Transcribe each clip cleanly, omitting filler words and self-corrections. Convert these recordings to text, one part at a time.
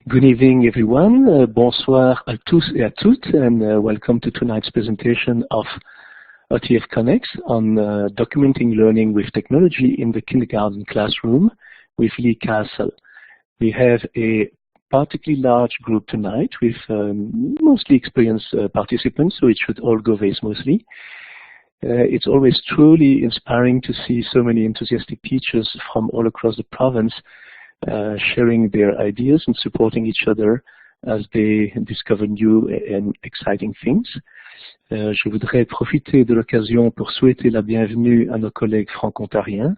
Good evening, everyone. Bonsoir à tous et à toutes, and welcome to tonight's presentation of OTF Connects on documenting learning with technology in the kindergarten classroom with Lee Castle. We have a particularly large group tonight with mostly experienced participants, so it should all go very smoothly. It's always truly inspiring to see so many enthusiastic teachers from all across the province sharing their ideas and supporting each other as they discover new and exciting things. Je voudrais profiter de l'occasion pour souhaiter la bienvenue à nos collègues franco-ontariens.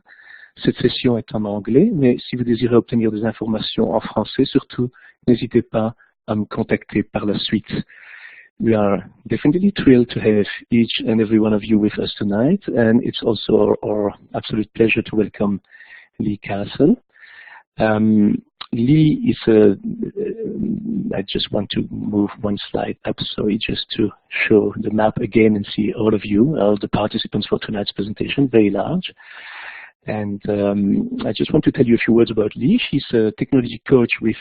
Cette session est en anglais, mais si vous désirez obtenir des informations en français, surtout, n'hésitez pas à me contacter par la suite. We are definitely thrilled to have each and every one of you with us tonight, and it's also our absolute pleasure to welcome Lee Castle. Lee is I just want to move one slide up, sorry, just to show the map again and see all of you, all the participants for tonight's presentation, very large. And I just want to tell you a few words about Lee. She's a technology coach with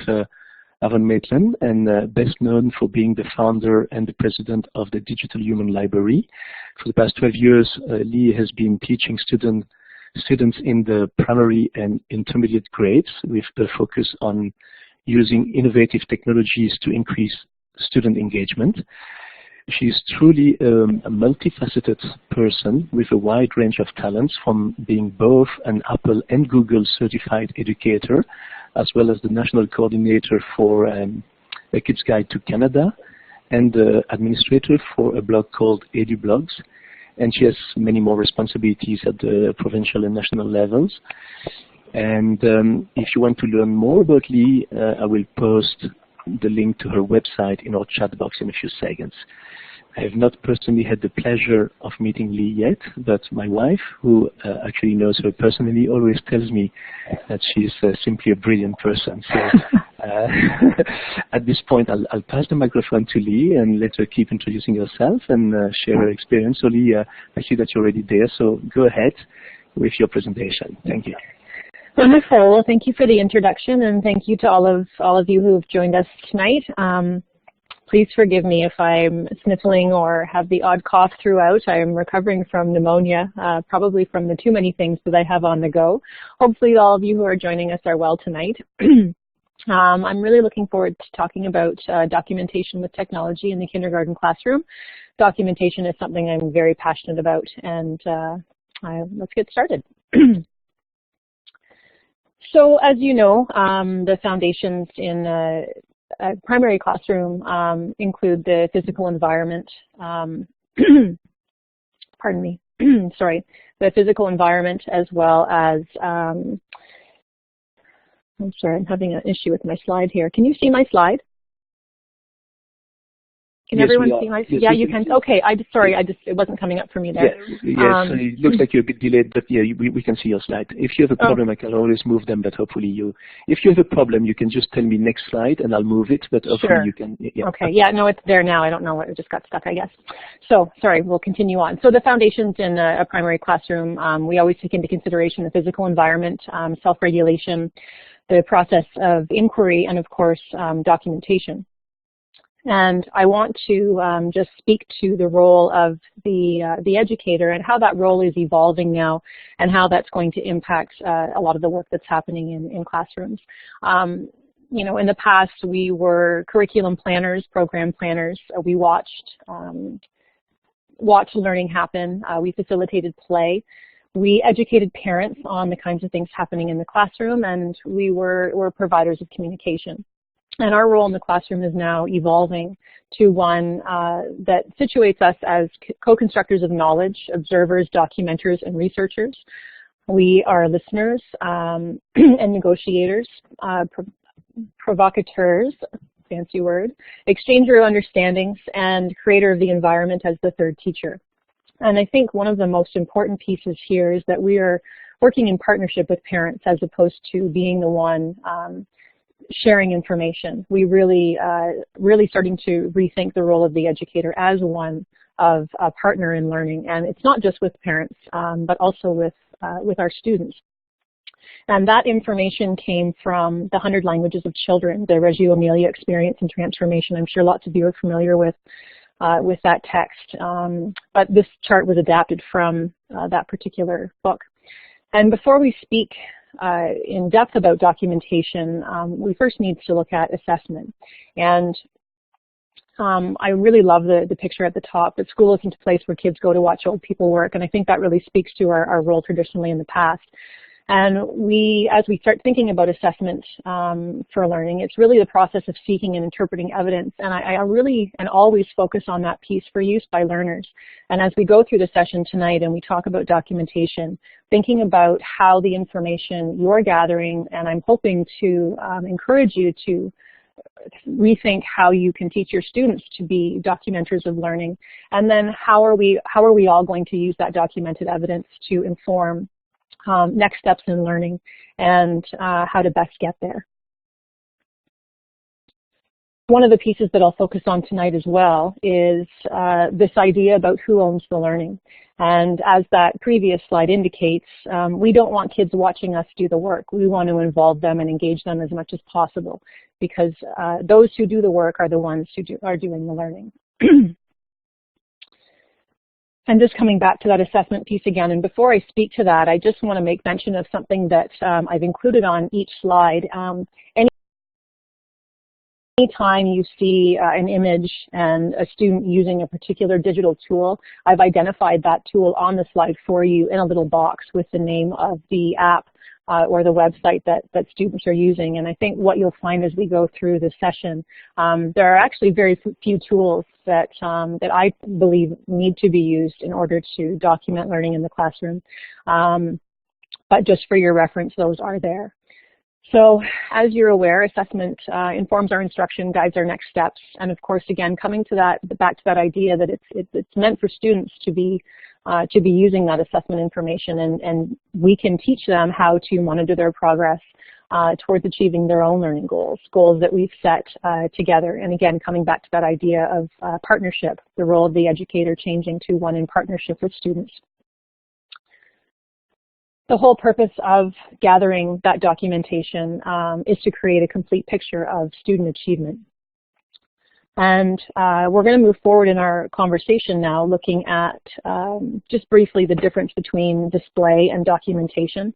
Aaron Maitland, and best known for being the founder and the president of the Digital Human Library. For the past 12 years, Lee has been teaching students in the primary and intermediate grades with a focus on using innovative technologies to increase student engagement. She's truly a multifaceted person with a wide range of talents, from being both an Apple and Google certified educator, as well as the national coordinator for A Kid's Guide to Canada, and the administrator for a blog called EduBlogs. And she has many more responsibilities at the provincial and national levels. And if you want to learn more about Lee, I will post the link to her website in our chat box in a few seconds. I have not personally had the pleasure of meeting Lee yet, but my wife, who actually knows her personally, always tells me that she's simply a brilliant person. So at this point, I'll pass the microphone to Lee and let her keep introducing herself and share her experience. So Lee, I see that you're already there, so go ahead with your presentation. Thank you. Wonderful. Well, thank you for the introduction, and thank you to all of you who have joined us tonight. Please forgive me if I'm sniffling or have the odd cough throughout. I am recovering from pneumonia, probably from the too many things that I have on the go. Hopefully all of you who are joining us are well tonight. I'm really looking forward to talking about documentation with technology in the kindergarten classroom. Documentation is something I'm very passionate about, and let's get started. So as you know, the foundations in a primary classroom include the physical environment, pardon me, sorry, the physical environment, as well as, I'm sorry, I'm having an issue with my slide here. Can you see my slide? Can everyone see my? Yes, yeah, you can. Okay, sorry, it wasn't coming up for me there. Yeah, yes, it looks like you're a bit delayed, but yeah, we can see your slide. If you have a problem, I can always move them, but hopefully if you have a problem, you can just tell me next slide and I'll move it, but hopefully you can. Yeah. Okay, yeah, no, it's there now. I don't know what, it just got stuck, I guess. So, sorry, we'll continue on. So the foundations in a primary classroom, we always take into consideration the physical environment, self-regulation, the process of inquiry, and of course, documentation. And I want to just speak to the role of the educator and how that role is evolving now, and how that's going to impact a lot of the work that's happening in classrooms. You know, in the past, we were curriculum planners, program planners. We watched learning happen. We facilitated play. We educated parents on the kinds of things happening in the classroom, and we were providers of communication. And our role in the classroom is now evolving to one that situates us as co-constructors of knowledge, observers, documenters, and researchers. We are listeners and negotiators, provocateurs, fancy word, exchanger of understandings, and creator of the environment as the third teacher. And I think one of the most important pieces here is that we are working in partnership with parents as opposed to being the one sharing information. We really starting to rethink the role of the educator as one of a partner in learning, and it's not just with parents, but also with our students. And that information came from the 100 Languages of Children, the Reggio Emilia Experience and Transformation. I'm sure lots of you are familiar with that text. But this chart was adapted from that particular book. And before we speak in depth about documentation, we first need to look at assessment. And I really love the picture at the top, that school isn't a place where kids go to watch old people work, and I think that really speaks to our role traditionally in the past. And as we start thinking about assessment for learning, it's really the process of seeking and interpreting evidence, and I really and always focus on that piece for use by learners. And as we go through the session tonight and we talk about documentation, thinking about how the information you're gathering, and I'm hoping to encourage you to rethink how you can teach your students to be documenters of learning, and then how are we all going to use that documented evidence to inform next steps in learning and how to best get there. One of the pieces that I'll focus on tonight as well is this idea about who owns the learning. And as that previous slide indicates, we don't want kids watching us do the work. We want to involve them and engage them as much as possible, because those who do the work are the ones who are doing the learning. And just coming back to that assessment piece again, and before I speak to that, I just want to make mention of something that I've included on each slide. Anytime you see an image and a student using a particular digital tool, I've identified that tool on the slide for you in a little box with the name of the app or the website that students are using. And I think what you'll find as we go through this session, there are actually very few tools that I believe need to be used in order to document learning in the classroom. But just for your reference, those are there. So as you're aware, assessment informs our instruction, guides our next steps, and of course, again, coming to back to that idea that it's meant for students to be using that assessment information, and we can teach them how to monitor their progress towards achieving their own learning goals that we've set together. And again, coming back to that idea of partnership, the role of the educator changing to one in partnership with students. The whole purpose of gathering that documentation is to create a complete picture of student achievement. And we're going to move forward in our conversation now looking at just briefly the difference between display and documentation.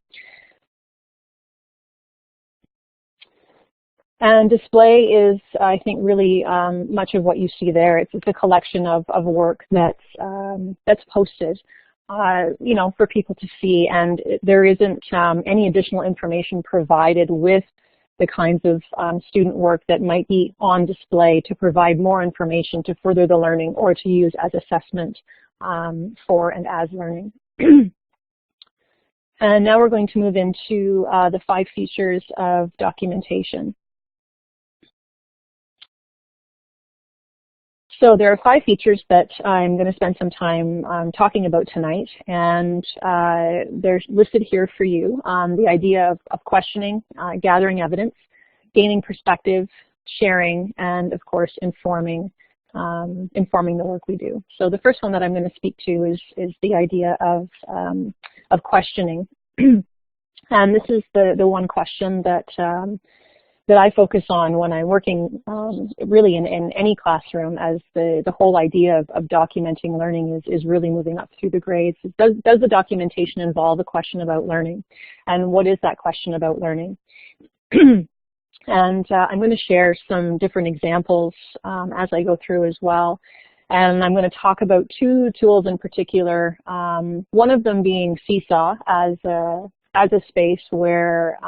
And display is, I think, really much of what you see there. It's a collection of work that's posted, you know, for people to see, and there isn't any additional information provided with the kinds of student work that might be on display to provide more information to further the learning or to use as assessment for and as learning. And now we're going to move into the 5 features of documentation. So there are 5 features that I'm going to spend some time talking about tonight, and they're listed here for you. The idea of questioning, gathering evidence, gaining perspective, sharing, and of course informing the work we do. So the first one that I'm going to speak to is the idea of questioning, and this is the one question that I focus on when I'm working really in any classroom, as the whole idea of documenting learning is really moving up through the grades. Does the documentation involve a question about learning? And what is that question about learning? And I'm going to share some different examples as I go through as well. And I'm going to talk about 2 tools in particular, one of them being Seesaw as a space where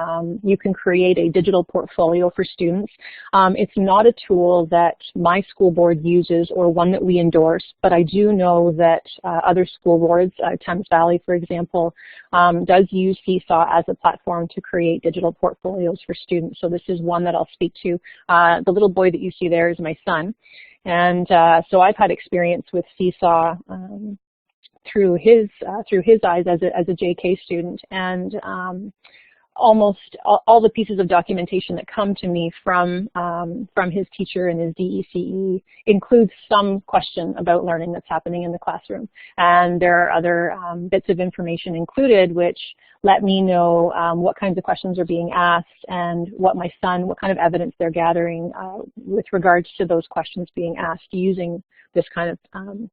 you can create a digital portfolio for students. It's not a tool that my school board uses or one that we endorse, but I do know that other school boards, Thames Valley, for example, does use Seesaw as a platform to create digital portfolios for students. So this is one that I'll speak to. The little boy that you see there is my son. And so I've had experience with Seesaw through his eyes as a JK student, and almost all the pieces of documentation that come to me from his teacher and his DECE includes some question about learning that's happening in the classroom. And there are other bits of information included which let me know what kinds of questions are being asked and what kind of evidence they're gathering with regards to those questions being asked using this kind of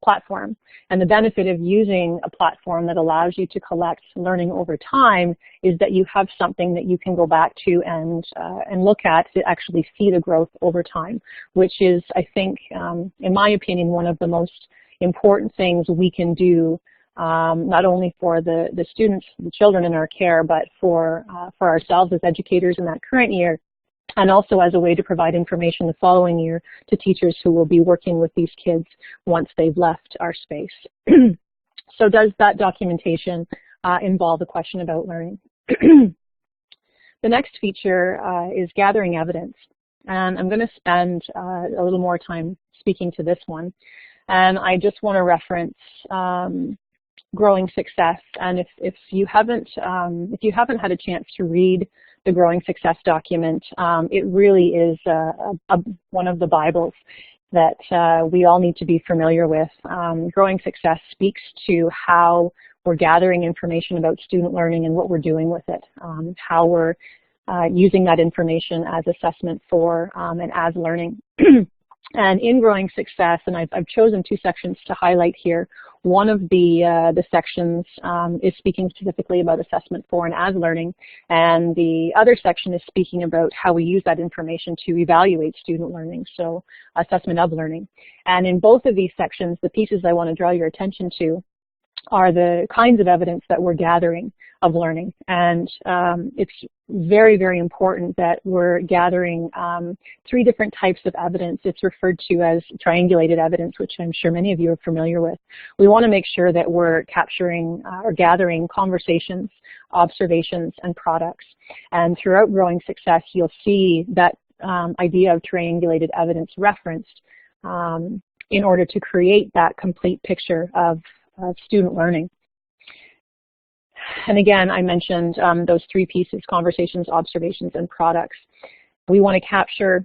platform. And the benefit of using a platform that allows you to collect learning over time is that you have something that you can go back to and look at to actually see the growth over time, which is, I think, in my opinion, one of the most important things we can do, not only for the students, the children in our care, but for ourselves as educators in that current year, and also as a way to provide information the following year to teachers who will be working with these kids once they've left our space. So does that documentation involve a question about learning? The next feature is gathering evidence. And I'm going to spend a little more time speaking to this one. And I just want to reference Growing Success. And if you haven't had a chance to read the Growing Success document, it really is one of the Bibles that we all need to be familiar with. Growing Success speaks to how we're gathering information about student learning and what we're doing with it, how we're using that information as assessment for and as learning. And in Growing Success, and I've chosen two sections to highlight here. One of the sections is speaking specifically about assessment for and as learning, and the other section is speaking about how we use that information to evaluate student learning, so assessment of learning. And in both of these sections, the pieces I want to draw your attention to are the kinds of evidence that we're gathering of learning. And it's very, very important that we're gathering three different types of evidence. It's referred to as triangulated evidence, which I'm sure many of you are familiar with. We want to make sure that we're capturing or gathering conversations, observations, and products. And throughout Growing Success, you'll see that idea of triangulated evidence referenced in order to create that complete picture of student learning. And again, I mentioned those three pieces: conversations, observations, and products. We want to capture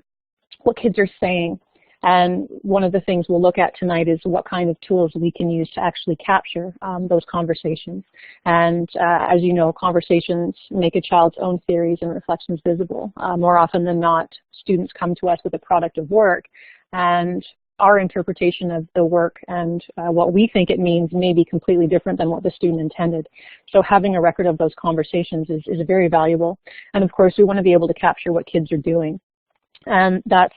what kids are saying. And one of the things we'll look at tonight is what kind of tools we can use to actually capture those conversations. And as you know, conversations make a child's own theories and reflections visible. More often than not, students come to us with a product of work, and our interpretation of the work and what we think it means may be completely different than what the student intended. So having a record of those conversations is very valuable. And of course, we want to be able to capture what kids are doing. And that's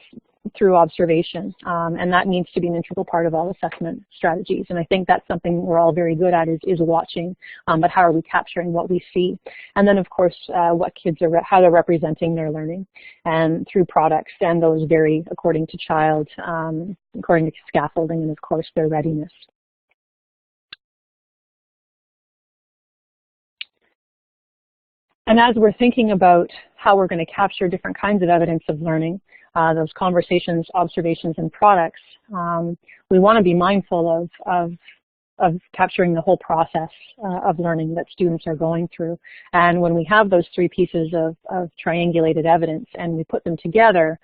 through observation. And that needs to be an integral part of all assessment strategies. And I think that's something we're all very good at is watching, but how are we capturing what we see? And then of course, what kids are, how they're representing their learning, and through products, and those vary according to child, according to scaffolding, and of course their readiness. And as we're thinking about how we're going to capture different kinds of evidence of learning, those conversations, observations, and products, we want to be mindful of capturing the whole process of learning that students are going through. And when we have those three pieces of triangulated evidence and we put them together,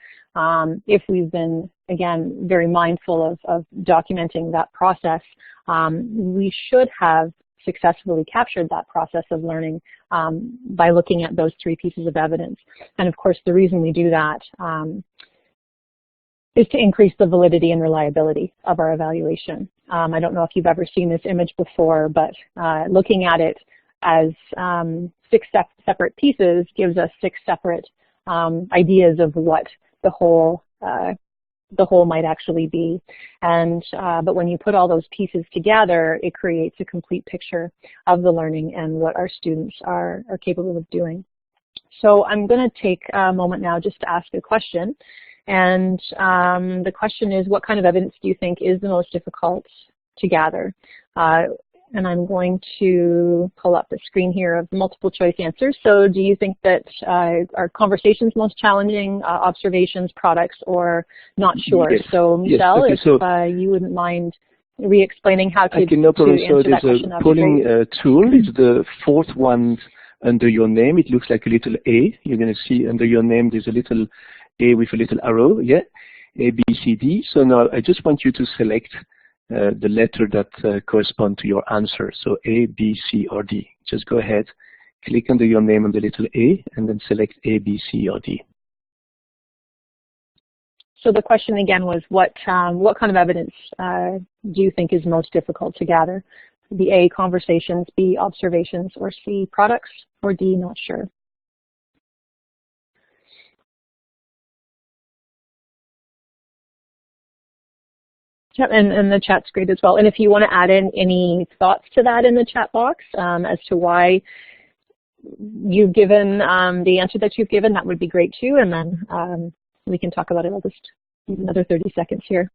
if we've been, again, very mindful of documenting that process, we should have successfully captured that process of learning by looking at those three pieces of evidence. And of course, the reason we do that is to increase the validity and reliability of our evaluation. I don't know if you've ever seen this image before, but looking at it as 6 separate pieces gives us 6 separate ideas of what the whole might actually be. And but when you put all those pieces together, it creates a complete picture of the learning and what our students are capable of doing. So I'm going to take a moment now just to ask a question. And the question is, what kind of evidence do you think is the most difficult to gather? And I'm going to pull up the screen here of multiple choice answers. So do you think that are conversations most challenging, observations, products, or not sure? Yes. So Michelle, yes. Okay, if you wouldn't mind re-explaining how to, no problem. So there's a polling tool. It's the 4th one under your name, it looks like a little A. You're going to see under your name there's a little A with a little arrow, yeah, A, B, C, D. So now I just want you to select the letter that corresponds to your answer. So A, B, C, or D. Just go ahead, click under your name on the little A, and then select A, B, C, or D. So the question again was, what kind of evidence do you think is most difficult to gather? The A, conversations, B, observations, or C, products, or D, not sure. Yep, and the chat's great as well. And if you want to add in any thoughts to that in the chat box as to why you've given the answer that you've given, that would be great too. And then we can talk about it. I'll just give another 30 seconds here.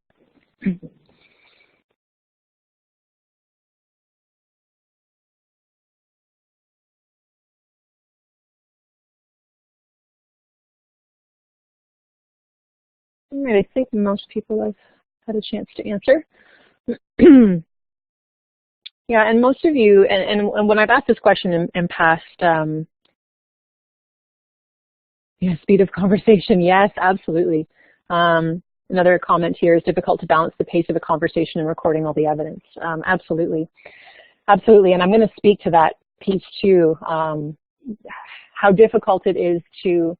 All right, I think most people have had a chance to answer. Yeah, and most of you, and when I've asked this question in past, yeah, speed of conversation, yes, absolutely. Another comment here is difficult to balance the pace of a conversation and recording all the evidence. Absolutely, absolutely, and I'm going to speak to that piece too, how difficult it is to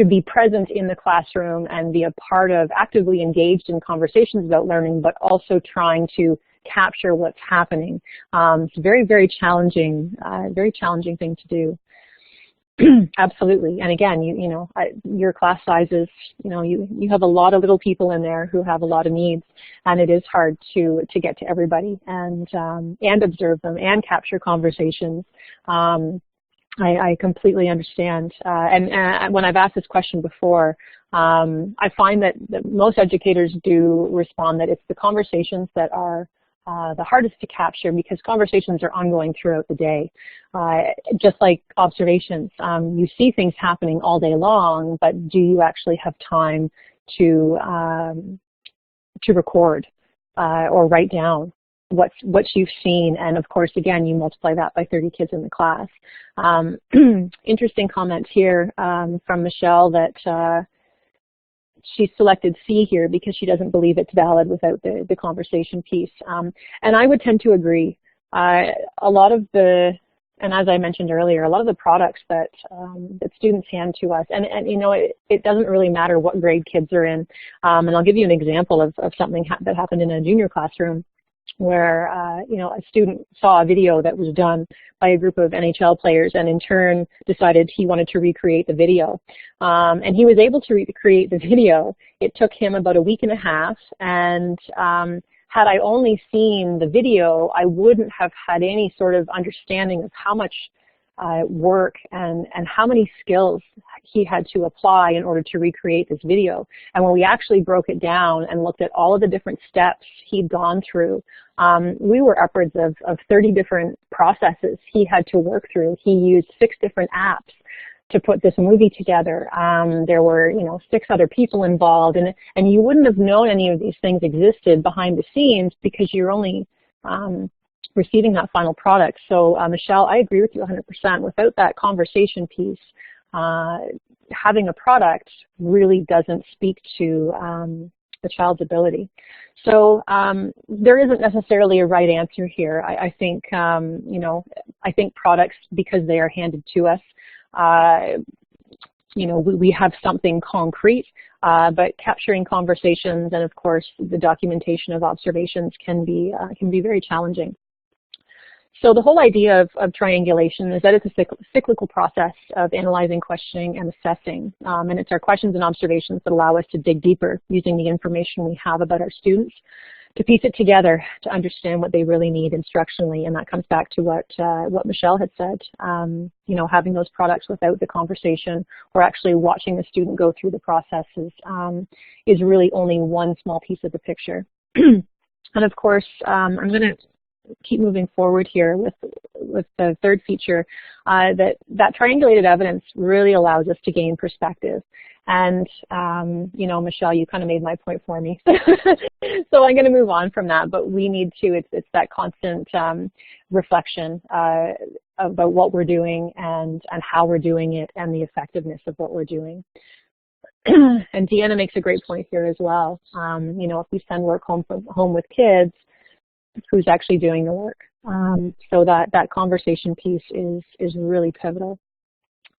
be present in the classroom and be a part of, actively engaged in conversations about learning, but also trying to capture what's happening. It's a very, very challenging thing to do. Absolutely, and again, your class sizes, you have a lot of little people in there who have a lot of needs, and it is hard to get to everybody and observe them and capture conversations. I completely understand, and when I've asked this question before, I find that most educators do respond that it's the conversations that are the hardest to capture, because conversations are ongoing throughout the day. Just like observations, you see things happening all day long, but do you actually have time to record or write down what you've seen? And of course, again, you multiply that by 30 kids in the class. Interesting comment here from Michelle that she selected C here because she doesn't believe it's valid without the conversation piece. And I would tend to agree. A lot of and as I mentioned earlier, a lot of the products that students hand to us, and it doesn't really matter what grade kids are in. And I'll give you an example of something that happened in a junior classroom, where a student saw a video that was done by a group of NHL players, and in turn decided he wanted to recreate the video. And he was able to recreate the video. It took him about a week and a half, and had I only seen the video, I wouldn't have had any sort of understanding of how much work and how many skills he had to apply in order to recreate this video. And when we actually broke it down and looked at all of the different steps he'd gone through, we were upwards of 30 different processes he had to work through. He used 6 different apps to put this movie together. There were 6 other people involved, and you wouldn't have known any of these things existed behind the scenes because you're only receiving that final product. So Michelle, I agree with you 100%. Without that conversation piece, having a product really doesn't speak to the child's ability. So there isn't necessarily a right answer here. I think I think products, because they are handed to us, we have something concrete, but capturing conversations and of course the documentation of observations can be very challenging. So the whole idea of triangulation is that it's a cyclical process of analyzing, questioning, and assessing. And it's our questions and observations that allow us to dig deeper using the information we have about our students to piece it together to understand what they really need instructionally. And that comes back to what Michelle had said. Having those products without the conversation or actually watching the student go through the processes is really only one small piece of the picture. And of course, I'm going to keep moving forward here with the third feature, that triangulated evidence really allows us to gain perspective. And, Michelle, you kind of made my point for me. So I'm going to move on from that, but we need to, it's that constant reflection. about what we're doing and how we're doing it and the effectiveness of what we're doing. And Deanna makes a great point here as well. You know, if we send work home with kids, who's actually doing the work? So that conversation piece is really pivotal.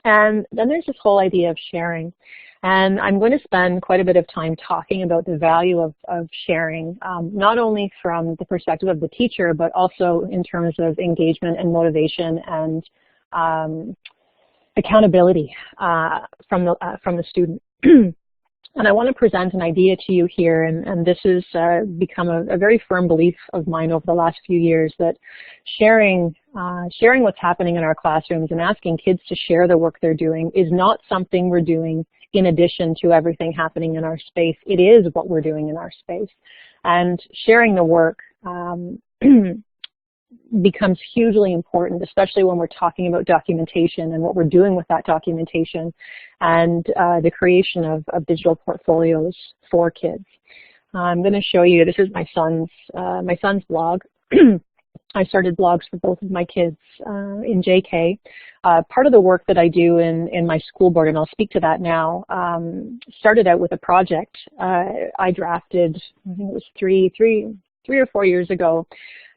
And then there's this whole idea of sharing. And I'm going to spend quite a bit of time talking about the value of sharing, not only from the perspective of the teacher, but also in terms of engagement and motivation and accountability from the student. And I want to present an idea to you here, and this has become a very firm belief of mine over the last few years, that sharing what's happening in our classrooms and asking kids to share the work they're doing is not something we're doing in addition to everything happening in our space. It is what we're doing in our space. And sharing the work becomes hugely important, especially when we're talking about documentation and what we're doing with that documentation and the creation of digital portfolios for kids. I'm going to show you, this is my son's blog. I started blogs for both of my kids in JK. Part of the work that I do in my school board, and I'll speak to that now, started out with a project I drafted, I think it was three or 4 years ago,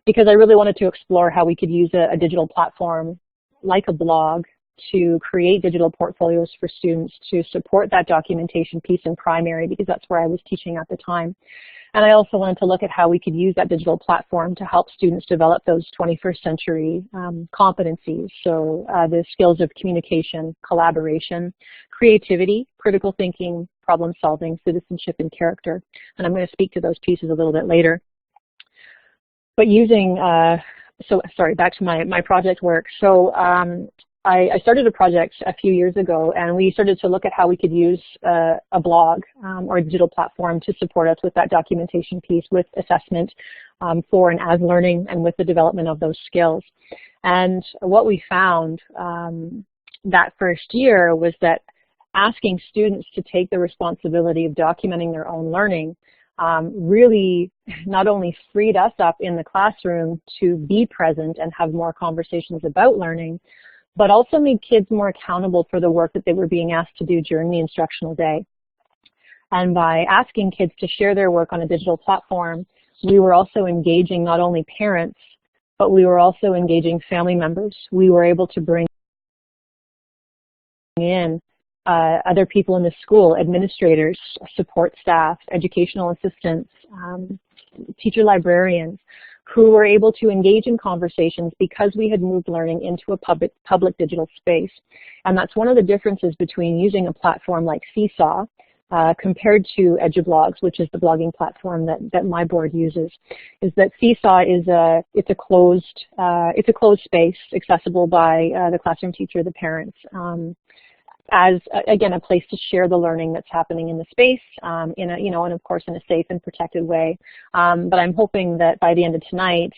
because I really wanted to explore how we could use a digital platform like a blog to create digital portfolios for students to support that documentation piece in primary, because that's where I was teaching at the time. And I also wanted to look at how we could use that digital platform to help students develop those 21st century competencies. So the skills of communication, collaboration, creativity, critical thinking, problem solving, citizenship, and character. And I'm going to speak to those pieces a little bit later. But using, back to my project work. So I started a project a few years ago, and we started to look at how we could use a blog or a digital platform to support us with that documentation piece, with assessment for and as learning, and with the development of those skills. And what we found that first year was that asking students to take the responsibility of documenting their own learning really not only freed us up in the classroom to be present and have more conversations about learning, but also made kids more accountable for the work that they were being asked to do during the instructional day. And by asking kids to share their work on a digital platform, we were also engaging not only parents, but we were also engaging family members. We were able to bring in other people in the school, administrators, support staff, educational assistants, teacher librarians, who were able to engage in conversations because we had moved learning into a public digital space. And that's one of the differences between using a platform like Seesaw compared to EduBlogs, which is the blogging platform that my board uses, is that Seesaw is it's a closed space accessible by the classroom teacher, the parents, as again a place to share the learning that's happening in the space, and of course in a safe and protected way. But I'm hoping that by the end of tonight,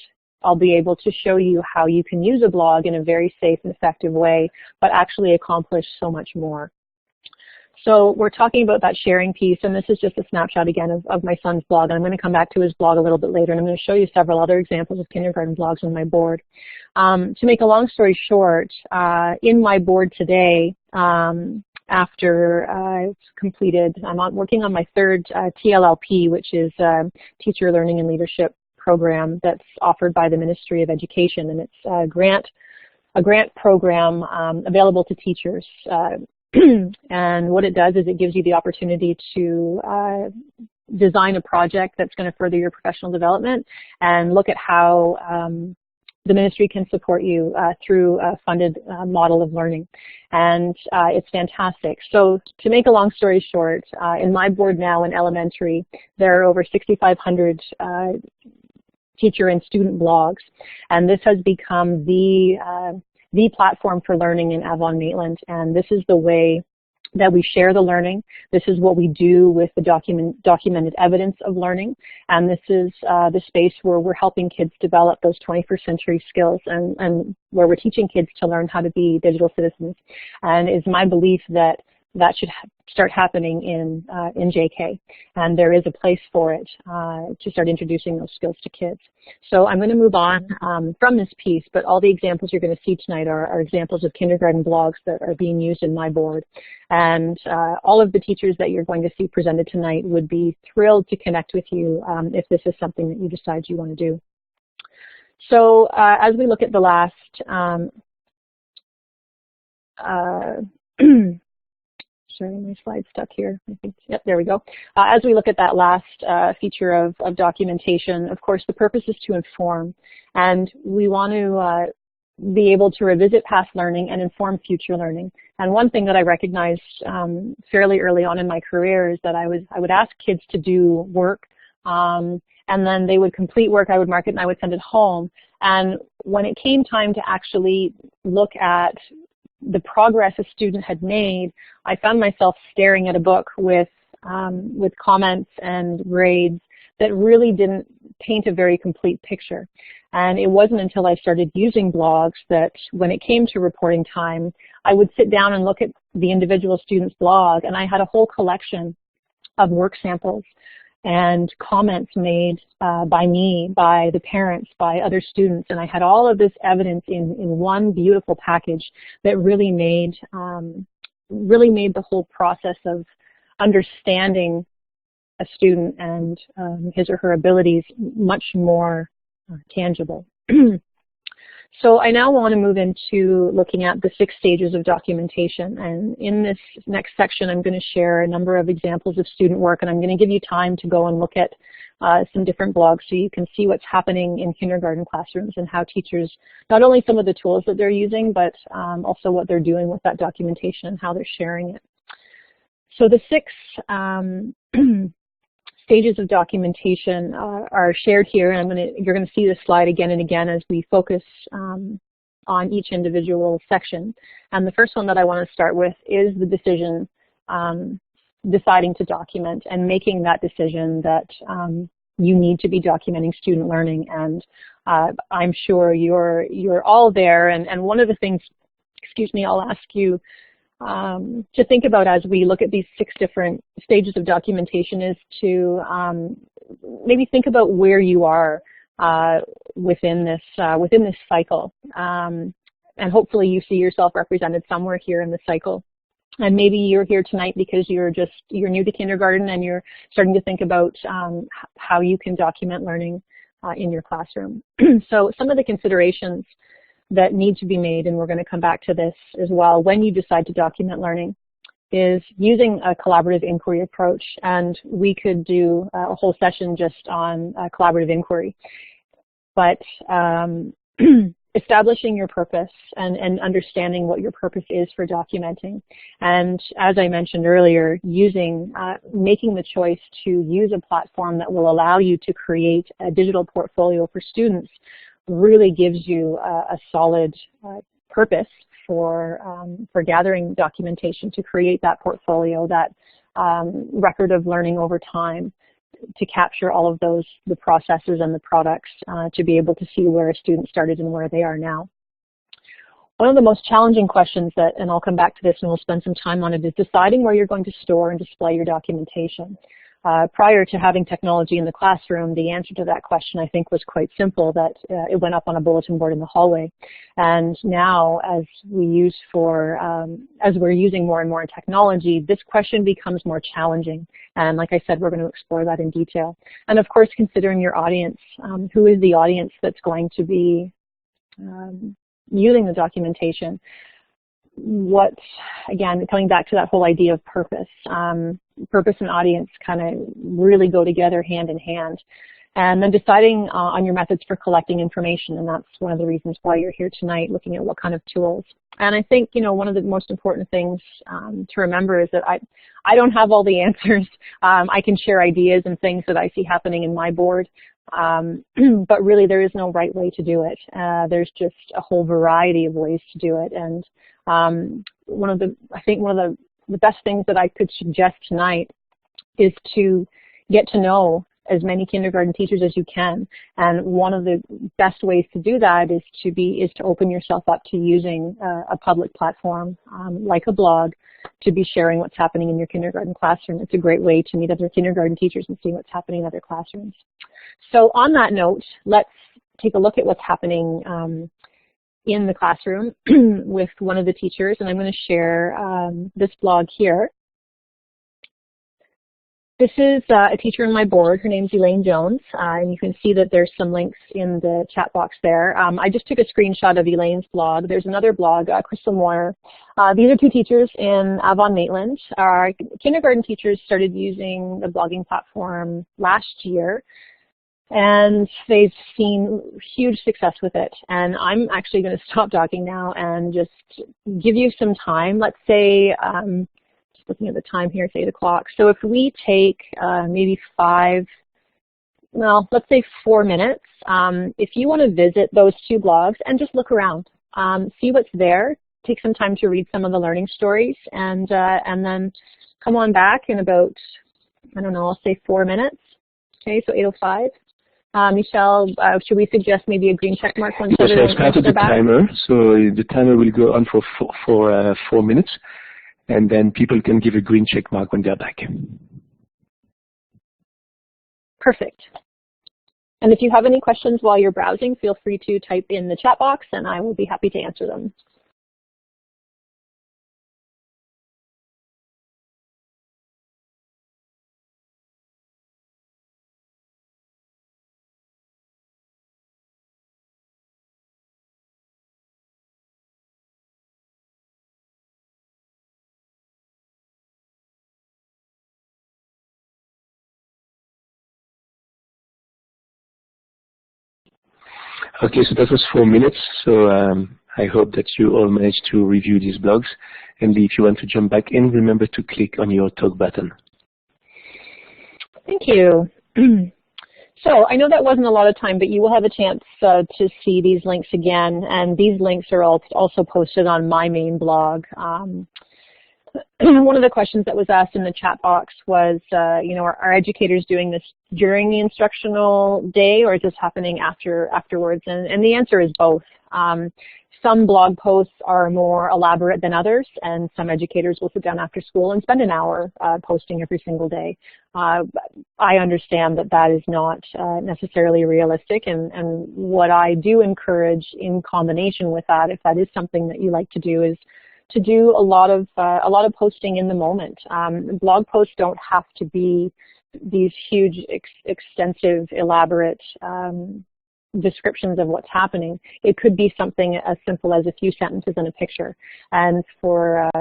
I'll be able to show you how you can use a blog in a very safe and effective way, but actually accomplish so much more. So we're talking about that sharing piece, and this is just a snapshot again of my son's blog. And I'm going to come back to his blog a little bit later, and I'm going to show you several other examples of kindergarten blogs on my board. To make a long story short, in my board today, after I've completed, I'm working on my third TLLP, which is Teacher Learning and Leadership program that's offered by the Ministry of Education, and it's a grant program available to teachers. And what it does is it gives you the opportunity to design a project that's going to further your professional development and look at how the ministry can support you through a funded model of learning. And it's fantastic. So to make a long story short, in my board now in elementary, there are over 6,500 teacher and student blogs, and this has become the platform for learning in Avon-Maitland, and this is the way that we share the learning. This is what we do with the documented evidence of learning, and this is the space where we're helping kids develop those 21st century skills, and where we're teaching kids to learn how to be digital citizens. And it's my belief that that should start happening in JK, and there is a place for it to start introducing those skills to kids. So I'm going to move on from this piece, but all the examples you're going to see tonight are examples of kindergarten blogs that are being used in my board. And all of the teachers that you're going to see presented tonight would be thrilled to connect with you if this is something that you decide you want to do. So as we look at the last sorry, my slide's stuck here. I think, yep, there we go. As we look at that last feature of documentation, of course, the purpose is to inform, and we want to be able to revisit past learning and inform future learning. And one thing that I recognized fairly early on in my career is that I would ask kids to do work, and then they would complete work, I would mark it, and I would send it home. And when it came time to actually look at the progress a student had made, I found myself staring at a book with comments and grades that really didn't paint a very complete picture. And it wasn't until I started using blogs that when it came to reporting time, I would sit down and look at the individual student's blog, and I had a whole collection of work samples and comments made by me, by the parents, by other students, and I had all of this evidence in one beautiful package that really made the whole process of understanding a student and his or her abilities much more tangible. So I now want to move into looking at the 6 stages of documentation, and in this next section I'm going to share a number of examples of student work, and I'm going to give you time to go and look at some different blogs so you can see what's happening in kindergarten classrooms and how teachers, not only some of the tools that they're using, but also what they're doing with that documentation and how they're sharing it. So the 6 stages of documentation are shared here, and you're going to see this slide again and again as we focus on each individual section. And the first one that I want to start with is the decision, deciding to document and making that decision that you need to be documenting student learning. And I'm sure you're all there. And one of the things, excuse me, I'll ask you to think about as we look at these 6 different stages of documentation is to maybe think about where you are within this cycle, and hopefully you see yourself represented somewhere here in the cycle. And maybe you're here tonight because you're new to kindergarten and you're starting to think about how you can document learning in your classroom. So some of the considerations that need to be made, and we're going to come back to this as well, when you decide to document learning, is using a collaborative inquiry approach. And we could do a whole session just on collaborative inquiry. But establishing your purpose and understanding what your purpose is for documenting. And as I mentioned earlier, making the choice to use a platform that will allow you to create a digital portfolio for students really gives you a solid purpose for gathering documentation to create that portfolio, that record of learning over time, to capture all of the processes and the products to be able to see where a student started and where they are now. One of the most challenging questions and I'll come back to this and we'll spend some time on it, is deciding where you're going to store and display your documentation. Prior to having technology in the classroom, the answer to that question, I think, was quite simple, that it went up on a bulletin board in the hallway. And now, as we're using more and more technology, this question becomes more challenging. And like I said, we're going to explore that in detail. And of course, considering your audience, who is the audience that's going to be using the documentation? Again, coming back to that whole idea of purpose. Purpose and audience kind of really go together hand in hand. And then deciding on your methods for collecting information, and that's one of the reasons why you're here tonight, looking at what kind of tools. And I think, one of the most important things to remember is that I don't have all the answers. I can share ideas and things that I see happening in my board, but really there is no right way to do it. There's just a whole variety of ways to do it. And one of the best things that I could suggest tonight is to get to know as many kindergarten teachers as you can. And one of the best ways to do that is to open yourself up to using a public platform like a blog to be sharing what's happening in your kindergarten classroom. It's a great way to meet other kindergarten teachers and see what's happening in other classrooms. So on that note, let's take a look at what's happening in the classroom with one of the teachers, and I'm going to share this blog here. This is a teacher on my board. Her name's Elaine Jones, and you can see that there's some links in the chat box there. I just took a screenshot of Elaine's blog. There's another blog, Crystal Moyer. These are two teachers in Avon-Maitland. Our kindergarten teachers started using the blogging platform last year, and they've seen huge success with it. And I'm actually going to stop talking now and just give you some time. Let's say, just looking at the time here, it's 8 o'clock. So if we take maybe let's say 4 minutes, if you want to visit those two blogs and just look around, see what's there, take some time to read some of the learning stories, and then come on back in about, I don't know, I'll say 4 minutes. Okay, so 8:05. Michelle, should we suggest maybe a green check mark once everyone is back? Yes, I started the timer, so the timer will go on for 4 minutes, and then people can give a green check mark when they're back. Perfect. And if you have any questions while you're browsing, feel free to type in the chat box, and I will be happy to answer them. Okay, so that was 4 minutes. So I hope that you all managed to review these blogs. And if you want to jump back in, remember to click on your talk button. Thank you. So I know that wasn't a lot of time, but you will have a chance to see these links again. And these links are also posted on my main blog. One of the questions that was asked in the chat box was, are educators doing this during the instructional day, or is this happening afterwards? And the answer is both. Some blog posts are more elaborate than others, and some educators will sit down after school and spend an hour posting every single day. I understand that that is not necessarily realistic, and what I do encourage in combination with that, if that is something that you like to do, is to do a lot of posting in the moment. Blog posts don't have to be these huge, extensive, elaborate descriptions of what's happening. It could be something as simple as a few sentences and a picture. And for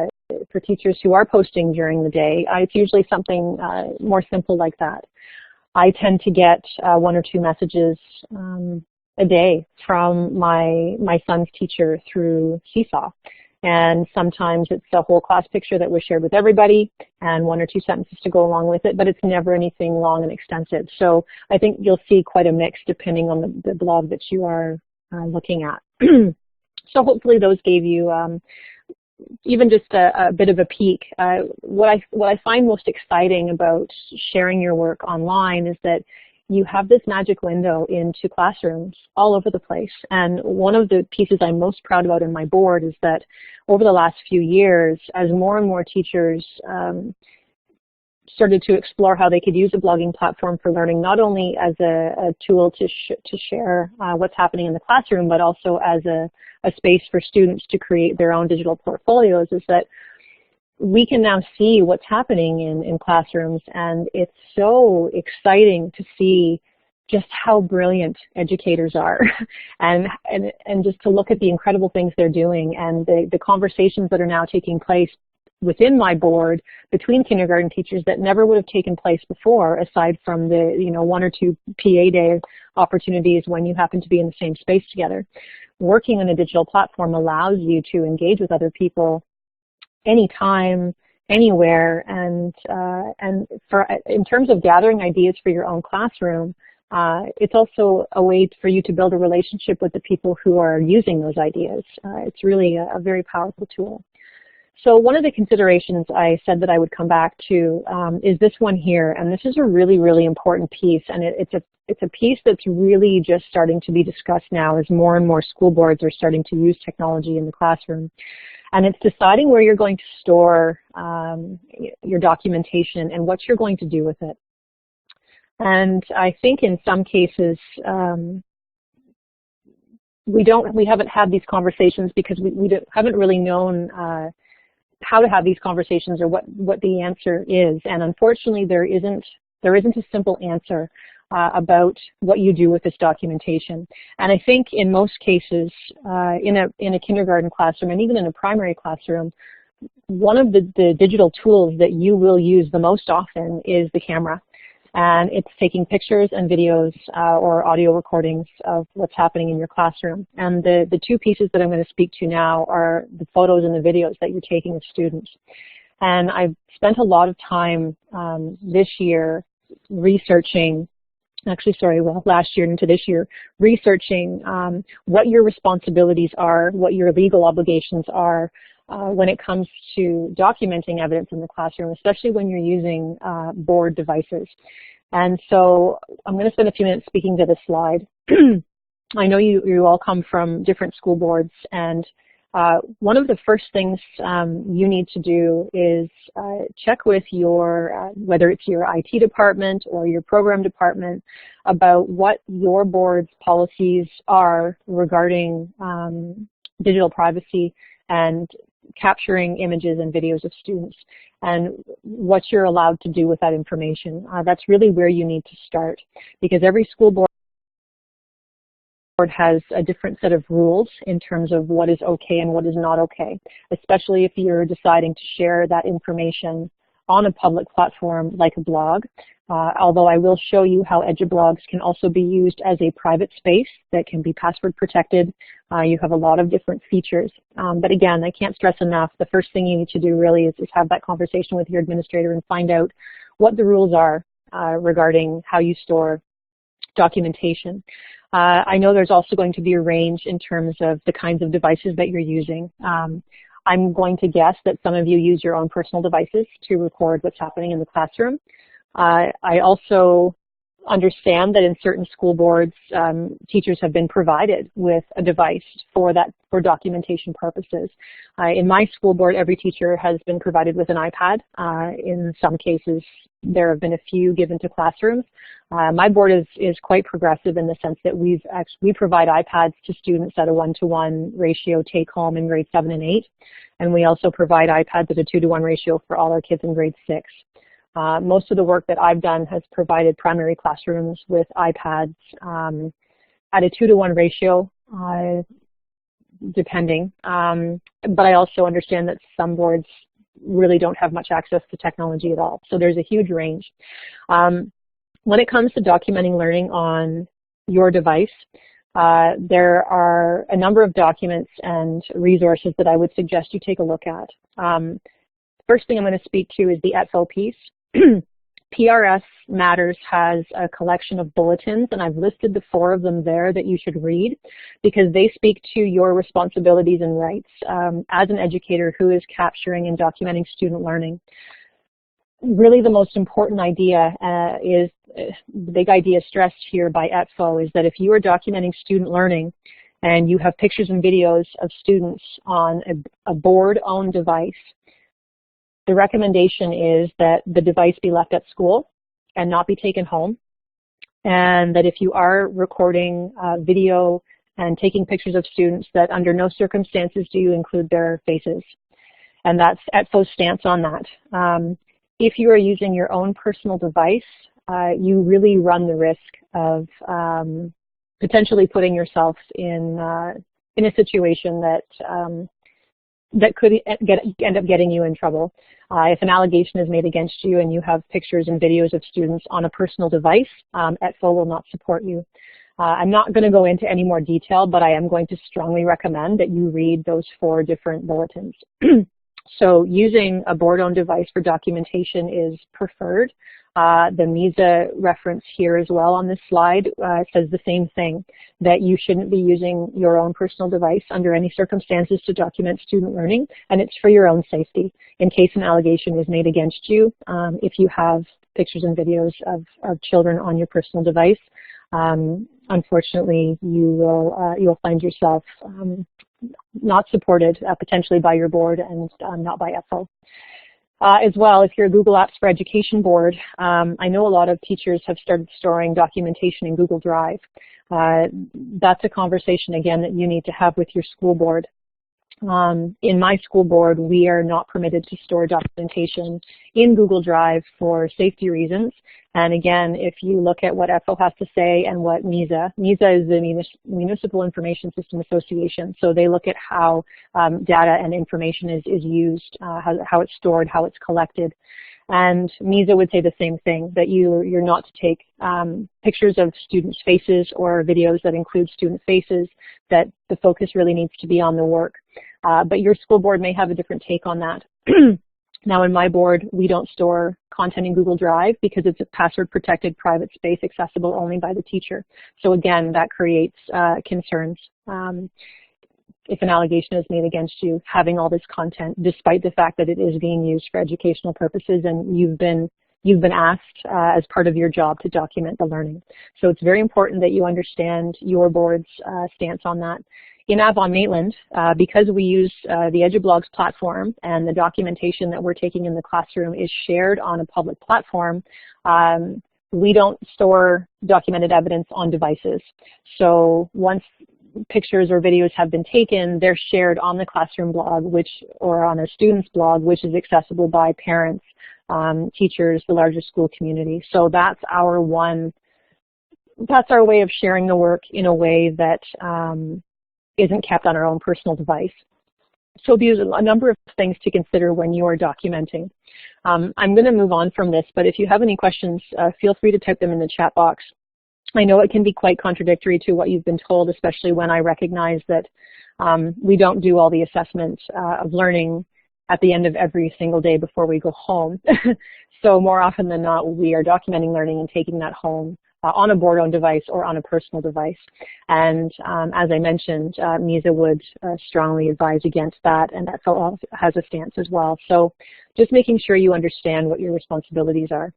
teachers who are posting during the day, it's usually something more simple like that. I tend to get 1 or 2 messages a day from my son's teacher through Seesaw. And sometimes it's a whole class picture that was shared with everybody and 1 or 2 sentences to go along with it, but it's never anything long and extensive. So I think you'll see quite a mix depending on the blog that you are looking at. So hopefully those gave you even just a bit of a peek. What I find most exciting about sharing your work online is that you have this magic window into classrooms all over the place. And one of the pieces I'm most proud about in my board is that over the last few years, as more and more teachers started to explore how they could use a blogging platform for learning, not only as a tool to share what's happening in the classroom, but also as a space for students to create their own digital portfolios, is that we can now see what's happening in classrooms, and it's so exciting to see just how brilliant educators are and just to look at the incredible things they're doing and the conversations that are now taking place within my board between kindergarten teachers that never would have taken place before, aside from the 1 or 2 PA day opportunities when you happen to be in the same space together. Working on a digital platform allows you to engage with other people anytime, anywhere, and in terms of gathering ideas for your own classroom, it's also a way for you to build a relationship with the people who are using those ideas. It's really a very powerful tool. So one of the considerations I said that I would come back to is this one here, and this is a really, really important piece, and it's a piece that's really just starting to be discussed now as more and more school boards are starting to use technology in the classroom. And it's deciding where you're going to store your documentation and what you're going to do with it. And I think in some cases, we haven't had these conversations because we haven't really known how to have these conversations or what the answer is. And unfortunately, there isn't a simple answer about what you do with this documentation. And I think in most cases, in a kindergarten classroom and even in a primary classroom, one of the digital tools that you will use the most often is the camera. And it's taking pictures and videos or audio recordings of what's happening in your classroom. And the two pieces that I'm going to speak to now are the photos and the videos that you're taking of students. And I've spent a lot of time this year researching, last year into this year, researching what your responsibilities are, what your legal obligations are, when it comes to documenting evidence in the classroom, especially when you're using board devices. And so I'm going to spend a few minutes speaking to this slide. I know you all come from different school boards, and one of the first things you need to do is check with your, whether it's your IT department or your program department, about what your board's policies are regarding digital privacy and capturing images and videos of students and what you're allowed to do with that information. That's really where you need to start, because every school board has a different set of rules in terms of what is okay and what is not okay, especially if you're deciding to share that information on a public platform like a blog. Although I will show you how EduBlogs can also be used as a private space that can be password protected. You have a lot of different features. But again, I can't stress enough, the first thing you need to do really is have that conversation with your administrator and find out what the rules are regarding how you store documentation. I know there's also going to be a range in terms of the kinds of devices that you're using. I'm going to guess that some of you use your own personal devices to record what's happening in the classroom. I also understand that in certain school boards, teachers have been provided with a device for documentation purposes. In my school board, every teacher has been provided with an iPad. In some cases, there have been a few given to classrooms. My board is quite progressive in the sense that we provide iPads to students at a 1-to-1 ratio take home in grade 7 and 8. And we also provide iPads at a 2-to-1 ratio for all our kids in grade 6. Most of the work that I've done has provided primary classrooms with iPads at a 2-to-1 ratio, depending. But I also understand that some boards really don't have much access to technology at all. So there's a huge range. When it comes to documenting learning on your device, there are a number of documents and resources that I would suggest you take a look at. First thing I'm going to speak to is the ETFO piece. PRS Matters has a collection of bulletins, and I've listed the 4 of them there that you should read because they speak to your responsibilities and rights as an educator who is capturing and documenting student learning. Really the most important idea is, the big idea stressed here by ETFO is that if you are documenting student learning and you have pictures and videos of students on a board-owned device, the recommendation is that the device be left at school and not be taken home, and that if you are recording video and taking pictures of students, that under no circumstances do you include their faces. And that's ETFO's stance on that. If you are using your own personal device, you really run the risk of potentially putting yourself in a situation that could end up getting you in trouble. If an allegation is made against you and you have pictures and videos of students on a personal device, ETFO will not support you. I'm not going to go into any more detail, but I am going to strongly recommend that you read those 4 different bulletins. So using a board-owned device for documentation is preferred. The MISA reference here as well on this slide says the same thing, that you shouldn't be using your own personal device under any circumstances to document student learning, and it's for your own safety. In case an allegation is made against you, if you have pictures and videos of children on your personal device, unfortunately you'll find yourself not supported potentially by your board and not by EFO. As well, if you're a Google Apps for Education board, I know a lot of teachers have started storing documentation in Google Drive. That's a conversation, again, that you need to have with your school board. In my school board, we are not permitted to store documentation in Google Drive for safety reasons. And again, if you look at what EFO has to say and what MISA is the Municipal Information System Association, so they look at how data and information is used, how it's stored, how it's collected. And MISA would say the same thing, that you're not to take pictures of students' faces or videos that include student faces, that the focus really needs to be on the work. But your school board may have a different take on that. Now in my board, we don't store content in Google Drive because it's a password-protected private space accessible only by the teacher. So again, that creates concerns. If an allegation is made against you, having all this content, despite the fact that it is being used for educational purposes and you've been asked as part of your job to document the learning. So it's very important that you understand your board's stance on that. In Avon-Maitland, because we use the EduBlogs platform and the documentation that we're taking in the classroom is shared on a public platform, we don't store documented evidence on devices. So once pictures or videos have been taken, they're shared on the classroom blog, or on a student's blog, which is accessible by parents, teachers, the larger school community. So that's our way of sharing the work in a way that isn't kept on our own personal device. So there's a number of things to consider when you are documenting. I'm going to move on from this, but if you have any questions, feel free to type them in the chat box. I know it can be quite contradictory to what you've been told, especially when I recognize that we don't do all the assessment of learning at the end of every single day before we go home. So more often than not, we are documenting learning and taking that home on a board-owned device or on a personal device. And as I mentioned, MISA would strongly advise against that, and that has a stance as well. So just making sure you understand what your responsibilities are.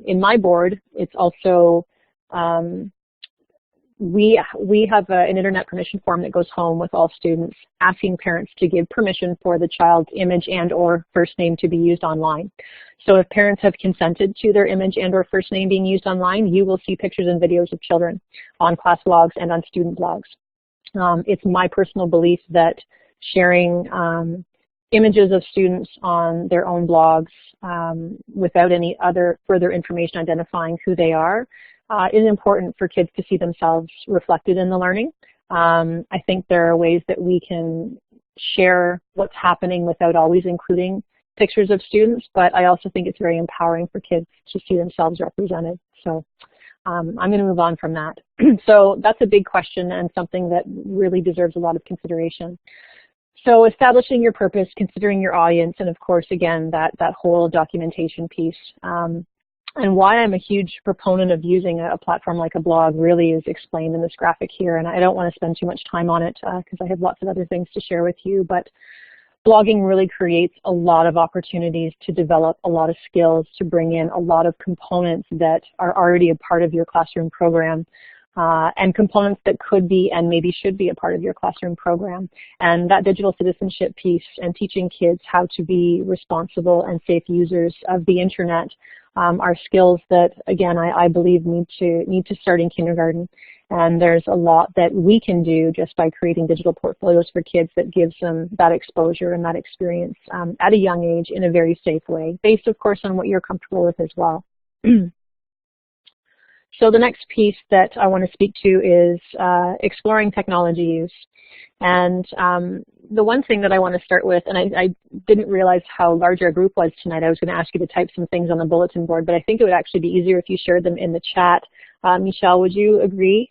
In my board, it's also we have an internet permission form that goes home with all students, asking parents to give permission for the child's image and or first name to be used online. So if parents have consented to their image and or first name being used online, you will see pictures and videos of children on class blogs and on student blogs. It's my personal belief that sharing images of students on their own blogs without any other further information identifying who they are is important for kids to see themselves reflected in the learning. I think there are ways that we can share what's happening without always including pictures of students, but I also think it's very empowering for kids to see themselves represented. So I'm going to move on from that. So that's a big question and something that really deserves a lot of consideration. So establishing your purpose, considering your audience, and of course, again, that whole documentation piece. And why I'm a huge proponent of using a platform like a blog really is explained in this graphic here, and I don't want to spend too much time on it because I have lots of other things to share with you, but blogging really creates a lot of opportunities to develop a lot of skills, to bring in a lot of components that are already a part of your classroom program, and components that could be and maybe should be a part of your classroom program. And that digital citizenship piece and teaching kids how to be responsible and safe users of the internet are skills that, again, I believe need to start in kindergarten. And there's a lot that we can do just by creating digital portfolios for kids that gives them that exposure and that experience at a young age in a very safe way, based, of course, on what you're comfortable with as well. So the next piece that I want to speak to is exploring technology use. And the one thing that I want to start with, and I didn't realize how large our group was tonight. I was going to ask you to type some things on the bulletin board, but I think it would actually be easier if you shared them in the chat. Michelle, would you agree?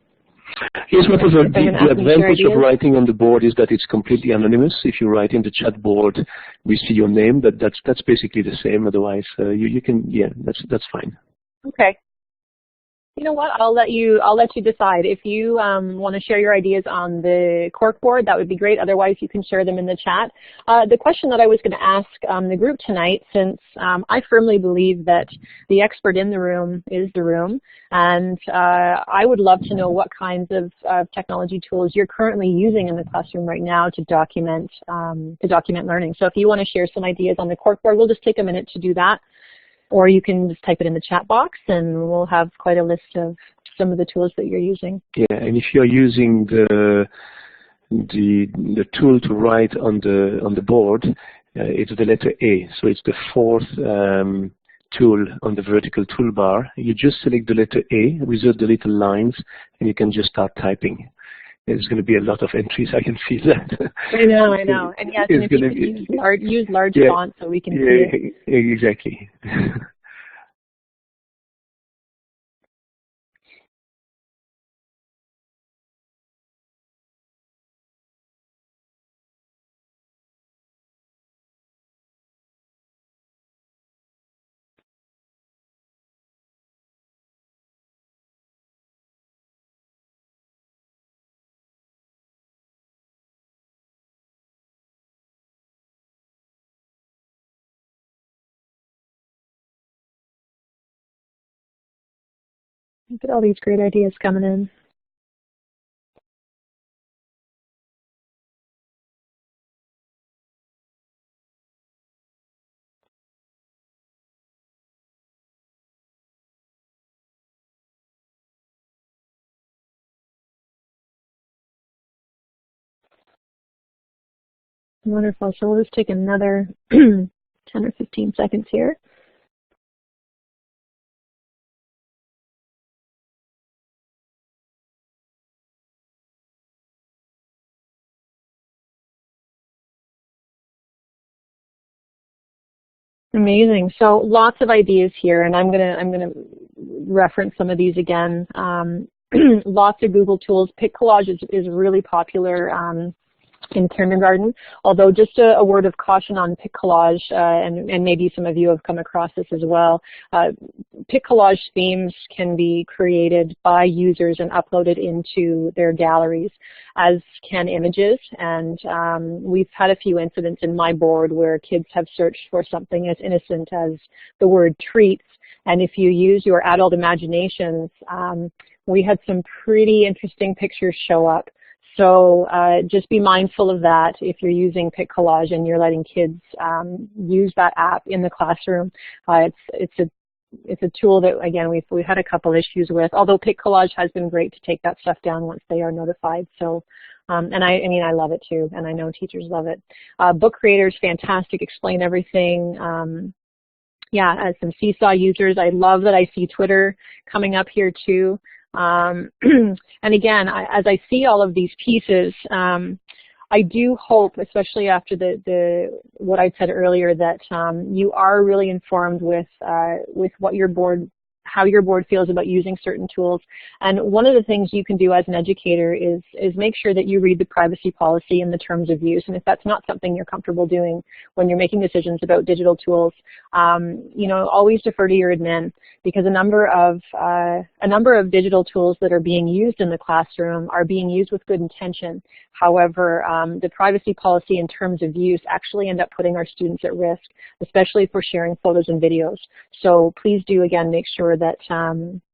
Yes, whatever. If they're going to The ask me to share advantage of ideas. writing on the board is that it's completely anonymous. If you write in the chat board, we see your name. That's basically the same. Otherwise, you can, yeah, that's fine. Okay. You know what? I'll let you decide. If you want to share your ideas on the cork board, that would be great. Otherwise, you can share them in the chat. The question that I was going to ask the group tonight, since I firmly believe that the expert in the room is the room, and I would love to know what kinds of technology tools you're currently using in the classroom right now to document learning. So if you want to share some ideas on the cork board, we'll just take a minute to do that. Or you can just type it in the chat box, and we'll have quite a list of some of the tools that you're using. Yeah, and if you're using the tool to write on the board, it's the letter A. So it's the fourth tool on the vertical toolbar. You just select the letter A, without the little lines, and you can just start typing. There's going to be a lot of entries. I can feel that. I know. And yes, and if you could use large font so we can see it. Exactly. Look at all these great ideas coming in. Wonderful. So we'll just take another 10 or 15 seconds here. Amazing. So lots of ideas here, and I'm gonna reference some of these again. Lots of Google tools. Pic Collage is really popular in kindergarten, although just a word of caution on Pic Collage, and maybe some of you have come across this as well. Pic Collage themes can be created by users and uploaded into their galleries, as can images, and we've had a few incidents in my board where kids have searched for something as innocent as the word treats, and if you use your adult imaginations, we had some pretty interesting pictures show up. So just be mindful of that if you're using Pic Collage and you're letting kids use that app in the classroom. It's a tool that, again, we've had a couple issues with, although Pic Collage has been great to take that stuff down once they are notified. So, and I mean, I love it too, and I know teachers love it. Book Creator's fantastic, explain everything. Yeah, as some Seesaw users, I love that I see Twitter coming up here too. And again, as I see all of these pieces, I do hope, especially after what I said earlier, that you are really informed with what your board, how your board feels about using certain tools. And one of the things you can do as an educator is make sure that you read the privacy policy and the terms of use. And if that's not something you're comfortable doing when you're making decisions about digital tools, you know, always defer to your admin, because a number of digital tools that are being used in the classroom are being used with good intention. However, the privacy policy and terms of use actually end up putting our students at risk, especially if we're sharing photos and videos. So please do, again, make sure that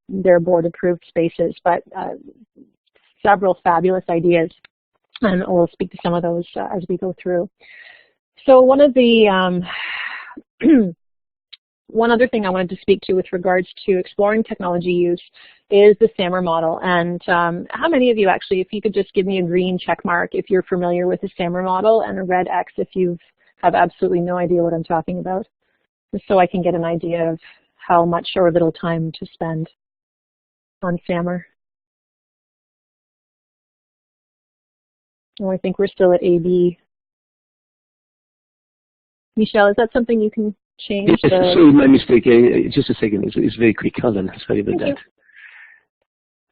they're board-approved spaces, but several fabulous ideas, and we'll speak to some of those as we go through. So one of the one other thing I wanted to speak to with regards to exploring technology use is the SAMR model. And how many of you actually, if you could just give me a green check mark if you're familiar with the SAMR model, and a red X if you have absolutely no idea what I'm talking about, just so I can get an idea of how much or little time to spend on SAMR. Oh, I think we're still at AB. Michelle, is that something you can change? Sorry, my mistake. Just a second. It's very quick. Hold on. Sorry about that.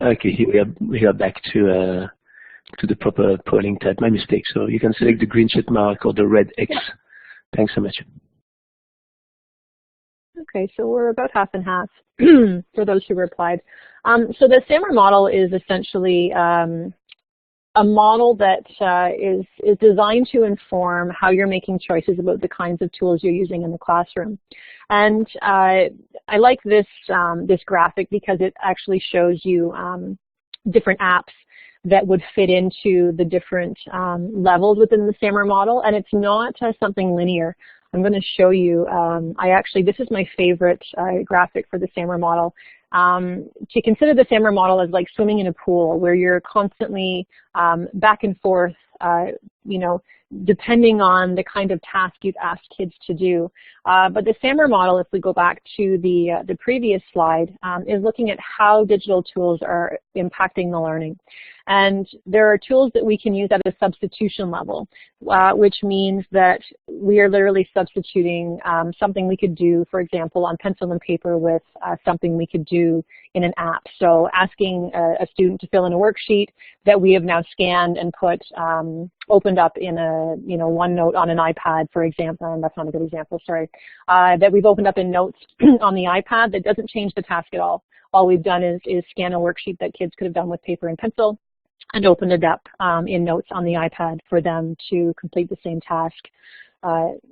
Okay, here we are back to the proper polling tab. My mistake. So you can select the green check mark or the red X. Yeah. Thanks so much. Okay, so we're about half and half for those who replied. So the SAMR model is essentially a model that is designed to inform how you're making choices about the kinds of tools you're using in the classroom. And I like this, this graphic because it actually shows you different apps that would fit into the different levels within the SAMR model, and it's not something linear. I'm going to show you, this is my favorite graphic for the SAMR model. To consider the SAMR model as like swimming in a pool where you're constantly back and forth, you know, depending on the kind of task you've asked kids to do. But the SAMR model, if we go back to the previous slide, is looking at how digital tools are impacting the learning. And there are tools that we can use at a substitution level, which means that we are literally substituting something we could do, for example, on pencil and paper with something we could do in an app. So asking a student to fill in a worksheet that we have now scanned and put opened up in a, you know, OneNote on an iPad, for example, and that's not a good example, sorry, that we've opened up in Notes on the iPad, that doesn't change the task at all. All we've done is scan a worksheet that kids could have done with paper and pencil and opened it up in Notes on the iPad for them to complete the same task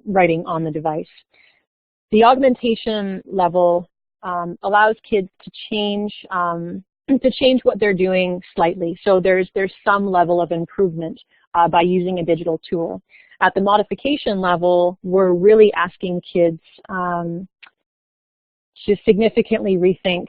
writing on the device. The augmentation level allows kids to change what they're doing slightly. So there's some level of improvement by using a digital tool. At the modification level, we're really asking kids to significantly rethink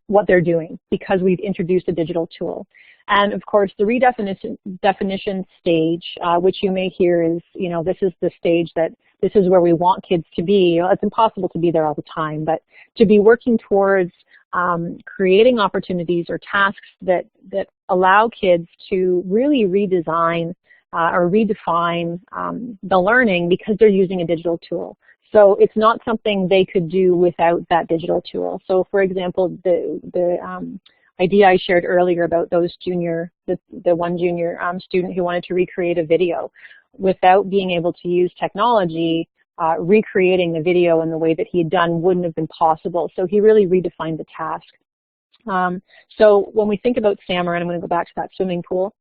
what they're doing because we've introduced a digital tool. And of course, the redefinition stage, which you may hear is, you know, this is the stage that this is where we want kids to be. It's impossible to be there all the time, but to be working towards creating opportunities or tasks that allow kids to really redesign or redefine the learning because they're using a digital tool. So it's not something they could do without that digital tool. So for example, the idea I shared earlier about those the one junior student who wanted to recreate a video, without being able to use technology, recreating the video in the way that he had done wouldn't have been possible. So he really redefined the task. So when we think about SAMR, and I'm going to go back to that swimming pool,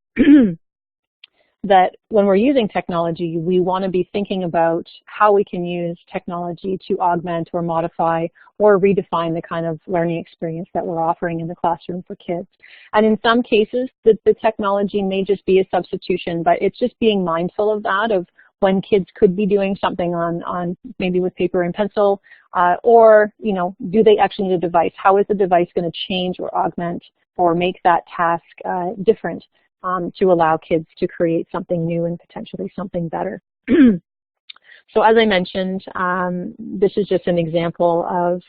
that when we're using technology, we want to be thinking about how we can use technology to augment or modify or redefine the kind of learning experience that we're offering in the classroom for kids. And in some cases, the technology may just be a substitution, but it's just being mindful of that, of when kids could be doing something on maybe with paper and pencil, or, you know, do they actually need a device? How is the device going to change or augment or make that task different? To allow kids to create something new and potentially something better. So as I mentioned, this is just an example of,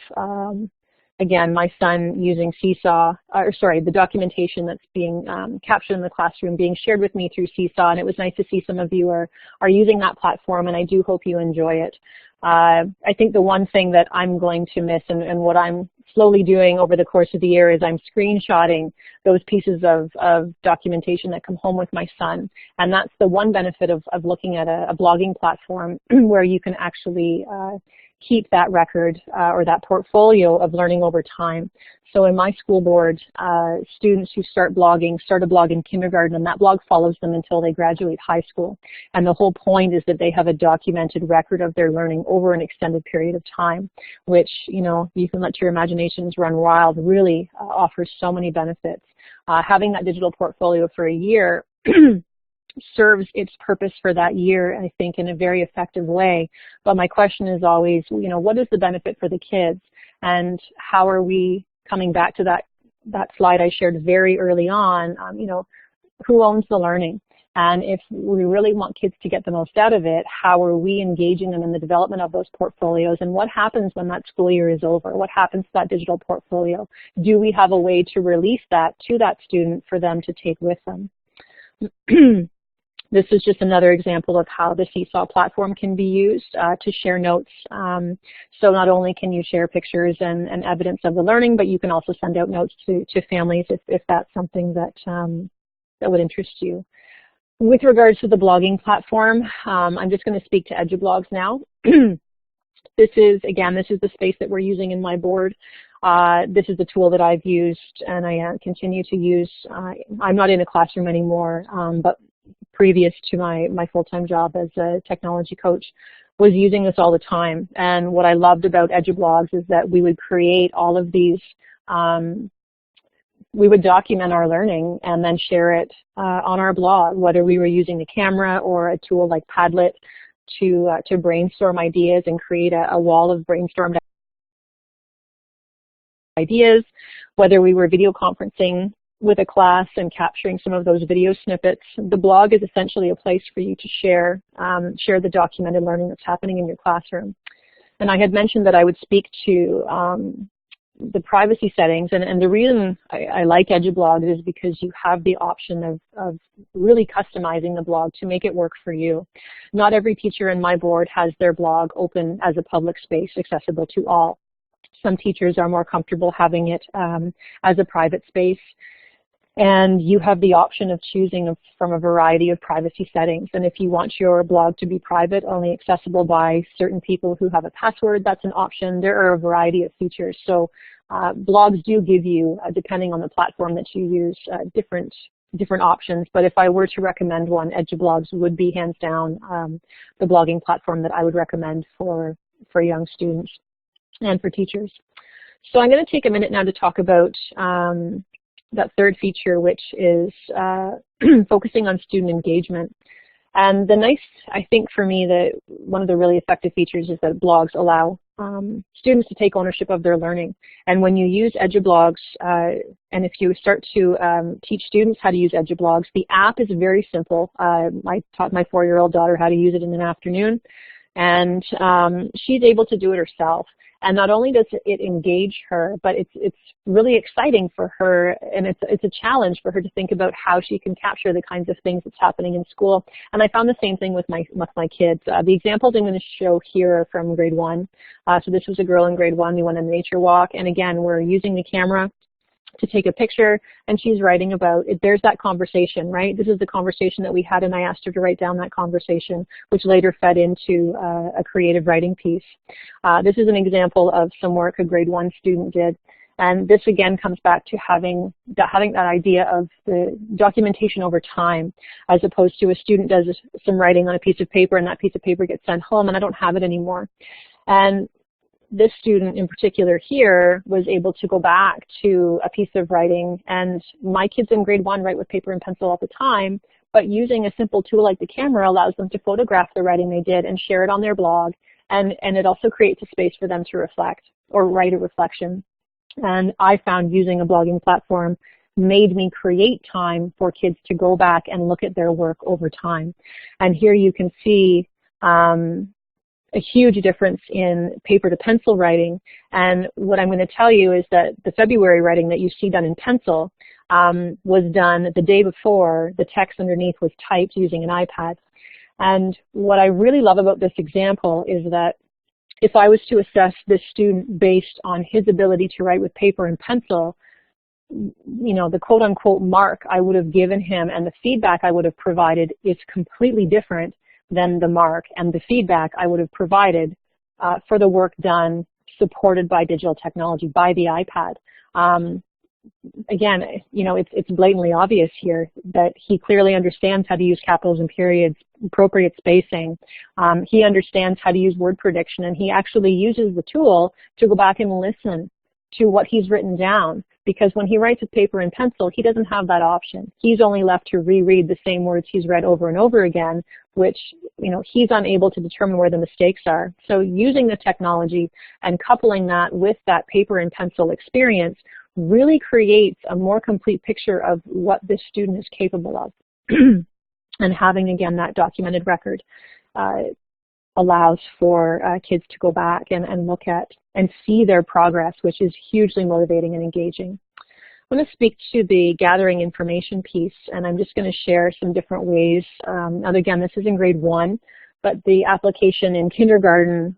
again, my son using Seesaw, the documentation that's being captured in the classroom being shared with me through Seesaw, and it was nice to see some of you are using that platform, and I do hope you enjoy it. I think the one thing that I'm going to miss, and what I'm slowly doing over the course of the year, is I'm screenshotting those pieces of documentation that come home with my son. And that's the one benefit of looking at a blogging platform where you can actually keep that record or that portfolio of learning over time. So in my school board, students who start a blog in kindergarten, and that blog follows them until they graduate high school. And the whole point is that they have a documented record of their learning over an extended period of time, which, you know, you can let your imaginations run wild, really offers so many benefits. Having that digital portfolio for a year serves its purpose for that year, I think, in a very effective way. But my question is always, you know, what is the benefit for the kids? And how are we coming back to that slide I shared very early on, you know, who owns the learning? And if we really want kids to get the most out of it, how are we engaging them in the development of those portfolios? And what happens when that school year is over? What happens to that digital portfolio? Do we have a way to release that to that student for them to take with them? This is just another example of how the Seesaw platform can be used to share notes. So not only can you share pictures and evidence of the learning, but you can also send out notes to families if that's something that, that would interest you. With regards to the blogging platform, I'm just going to speak to EduBlogs now. This is the space that we're using in my board. This is the tool that I've used and I continue to use. I'm not in a classroom anymore, but previous to my full-time job as a technology coach, was using this all the time. And what I loved about EduBlogs is that we would create all of these, we would document our learning and then share it on our blog, whether we were using the camera or a tool like Padlet to brainstorm ideas and create a wall of brainstormed ideas, whether we were video conferencing with a class and capturing some of those video snippets. The blog is essentially a place for you to share the documented learning that's happening in your classroom. And I had mentioned that I would speak to the privacy settings, and the reason I like EduBlogs is because you have the option of really customizing the blog to make it work for you. Not every teacher in my board has their blog open as a public space accessible to all. Some teachers are more comfortable having it as a private space, and you have the option of choosing from a variety of privacy settings. And if you want your blog to be private, only accessible by certain people who have a password, that's an option. There are a variety of features. So blogs do give you, depending on the platform that you use, different options. But if I were to recommend one, EduBlogs would be hands down the blogging platform that I would recommend for young students and for teachers. So I'm going to take a minute now to talk about that third feature, which is focusing on student engagement. And the nice, I think for me, that one of the really effective features is that blogs allow students to take ownership of their learning. And when you use EduBlogs, and if you start to teach students how to use EduBlogs, the app is very simple. I taught my 4-year-old daughter how to use it in an afternoon, and she's able to do it herself. And not only does it engage her, but it's really exciting for her, and it's a challenge for her to think about how she can capture the kinds of things that's happening in school. And I found the same thing with my kids. The examples I'm going to show here are from grade 1. So this was a girl in grade 1. We went on a nature walk, and again, we're using the camera to take a picture, and she's writing about it. There's that conversation, right? This is the conversation that we had, and I asked her to write down that conversation, which later fed into a creative writing piece. This is an example of some work a grade 1 student did, and this again comes back to having that idea of the documentation over time, as opposed to a student does some writing on a piece of paper, and that piece of paper gets sent home, and I don't have it anymore. And this student in particular here was able to go back to a piece of writing, and my kids in grade 1 write with paper and pencil all the time, but using a simple tool like the camera allows them to photograph the writing they did and share it on their blog, and it also creates a space for them to reflect or write a reflection. And I found using a blogging platform made me create time for kids to go back and look at their work over time. And here you can see a huge difference in paper to pencil writing. And what I'm going to tell you is that the February writing that you see done in pencil was done the day before. The text underneath was typed using an iPad. And what I really love about this example is that if I was to assess this student based on his ability to write with paper and pencil, you know, the quote-unquote mark I would have given him and the feedback I would have provided is completely different than the mark and the feedback I would have provided for the work done supported by digital technology, by the iPad. Again, you know, it's blatantly obvious here that he clearly understands how to use capitals and periods, appropriate spacing. He understands how to use word prediction, and he actually uses the tool to go back and listen to what he's written down, because when he writes with paper and pencil, he doesn't have that option. He's only left to reread the same words he's read over and over again, which, you know, he's unable to determine where the mistakes are. So using the technology and coupling that with that paper and pencil experience really creates a more complete picture of what this student is capable of. And having, again, that documented record allows for kids to go back and look at and see their progress, which is hugely motivating and engaging. I want to speak to the gathering information piece, and I'm just going to share some different ways. And again, this is in grade 1, but the application in kindergarten,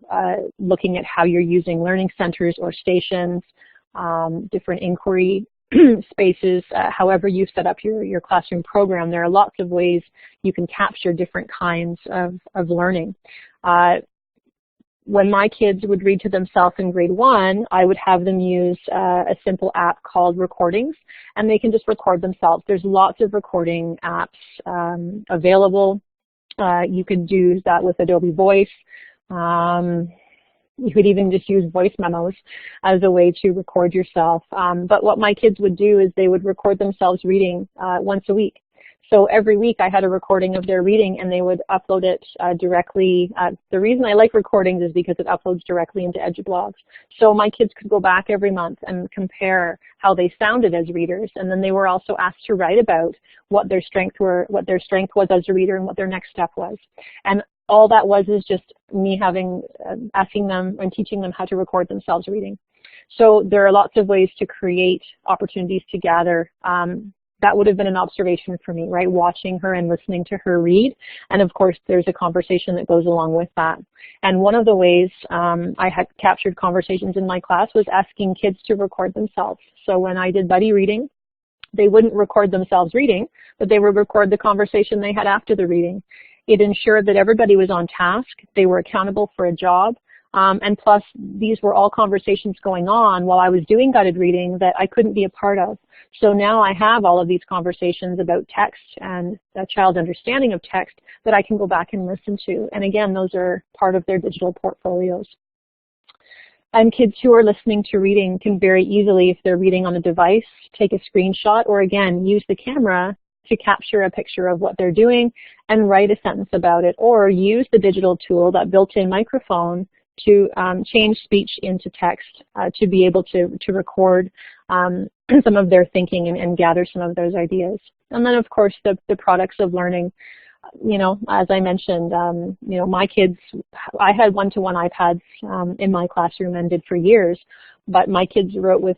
looking at how you're using learning centers or stations, different inquiry spaces, however you set up your classroom program, there are lots of ways you can capture different kinds of learning. When my kids would read to themselves in grade 1, I would have them use a simple app called Recordings, and they can just record themselves. There's lots of recording apps available. You could do that with Adobe Voice. You could even just use voice memos as a way to record yourself. But what my kids would do is they would record themselves reading once a week. So every week I had a recording of their reading, and they would upload it directly. The reason I like recordings is because it uploads directly into EduBlogs. So my kids could go back every month and compare how they sounded as readers, and then they were also asked to write about what their strength was as a reader and what their next step was. And all that was is just me asking them and teaching them how to record themselves reading. So there are lots of ways to create opportunities to gather. That would have been an observation for me, right? Watching her and listening to her read. And of course, there's a conversation that goes along with that. And one of the ways I had captured conversations in my class was asking kids to record themselves. So when I did buddy reading, they wouldn't record themselves reading, but they would record the conversation they had after the reading. It ensured that everybody was on task, they were accountable for a job, and plus these were all conversations going on while I was doing guided reading that I couldn't be a part of. So now I have all of these conversations about text and a child's understanding of text that I can go back and listen to. And again, those are part of their digital portfolios. And kids who are listening to reading can very easily, if they're reading on a device, take a screenshot or again, use the camera to capture a picture of what they're doing and write a sentence about it, or use the digital tool, that built-in microphone, to change speech into text to be able to record some of their thinking and gather some of those ideas. And then of course the products of learning, you know, as I mentioned, you know, my kids, I had one-to-one iPads in my classroom and did for years, but my kids wrote with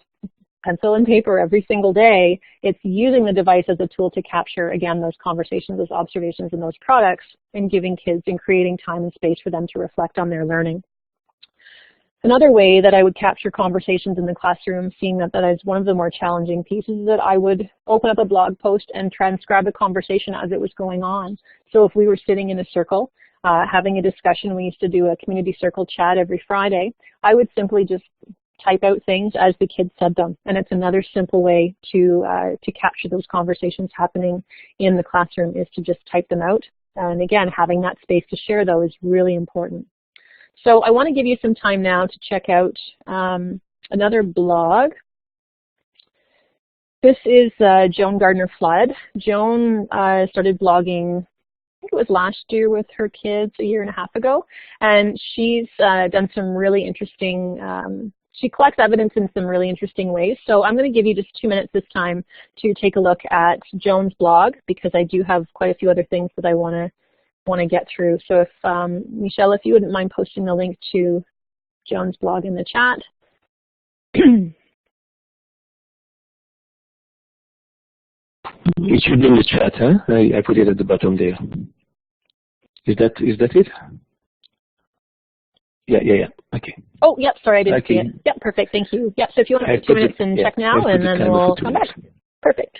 pencil and paper every single day. It's using the device as a tool to capture, again, those conversations, those observations, and those products, and giving kids and creating time and space for them to reflect on their learning. Another way that I would capture conversations in the classroom, seeing that is one of the more challenging pieces, is that I would open up a blog post and transcribe a conversation as it was going on. So if we were sitting in a circle, having a discussion, we used to do a community circle chat every Friday, I would simply just type out things as the kids said them. And it's another simple way to capture those conversations happening in the classroom, is to just type them out. And again, having that space to share those is really important. So I want to give you some time now to check out another blog. This is Joan Gardner-Flood. Joan started blogging, I think it was last year with her kids, a year and a half ago, and she's done some really interesting, she collects evidence in some really interesting ways. So I'm going to give you just 2 minutes this time to take a look at Joan's blog, because I do have quite a few other things that I want to get through. So if, Michelle, if you wouldn't mind posting the link to Joan's blog in the chat. It should be in the chat, huh? I put it at the bottom there. Is that it? Yeah. Okay. Oh, yep, sorry, I didn't see it. Yep, perfect, thank you. Yep, so if you want to take 2 minutes and check now, and then we'll come back. Perfect.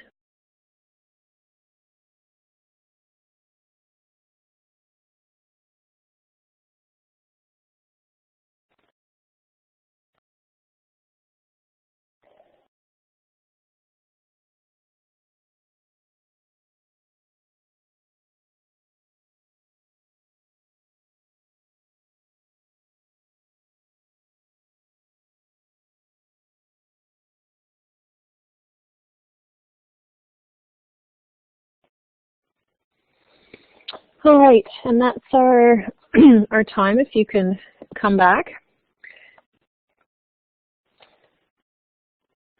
All right, and that's our our time, if you can come back.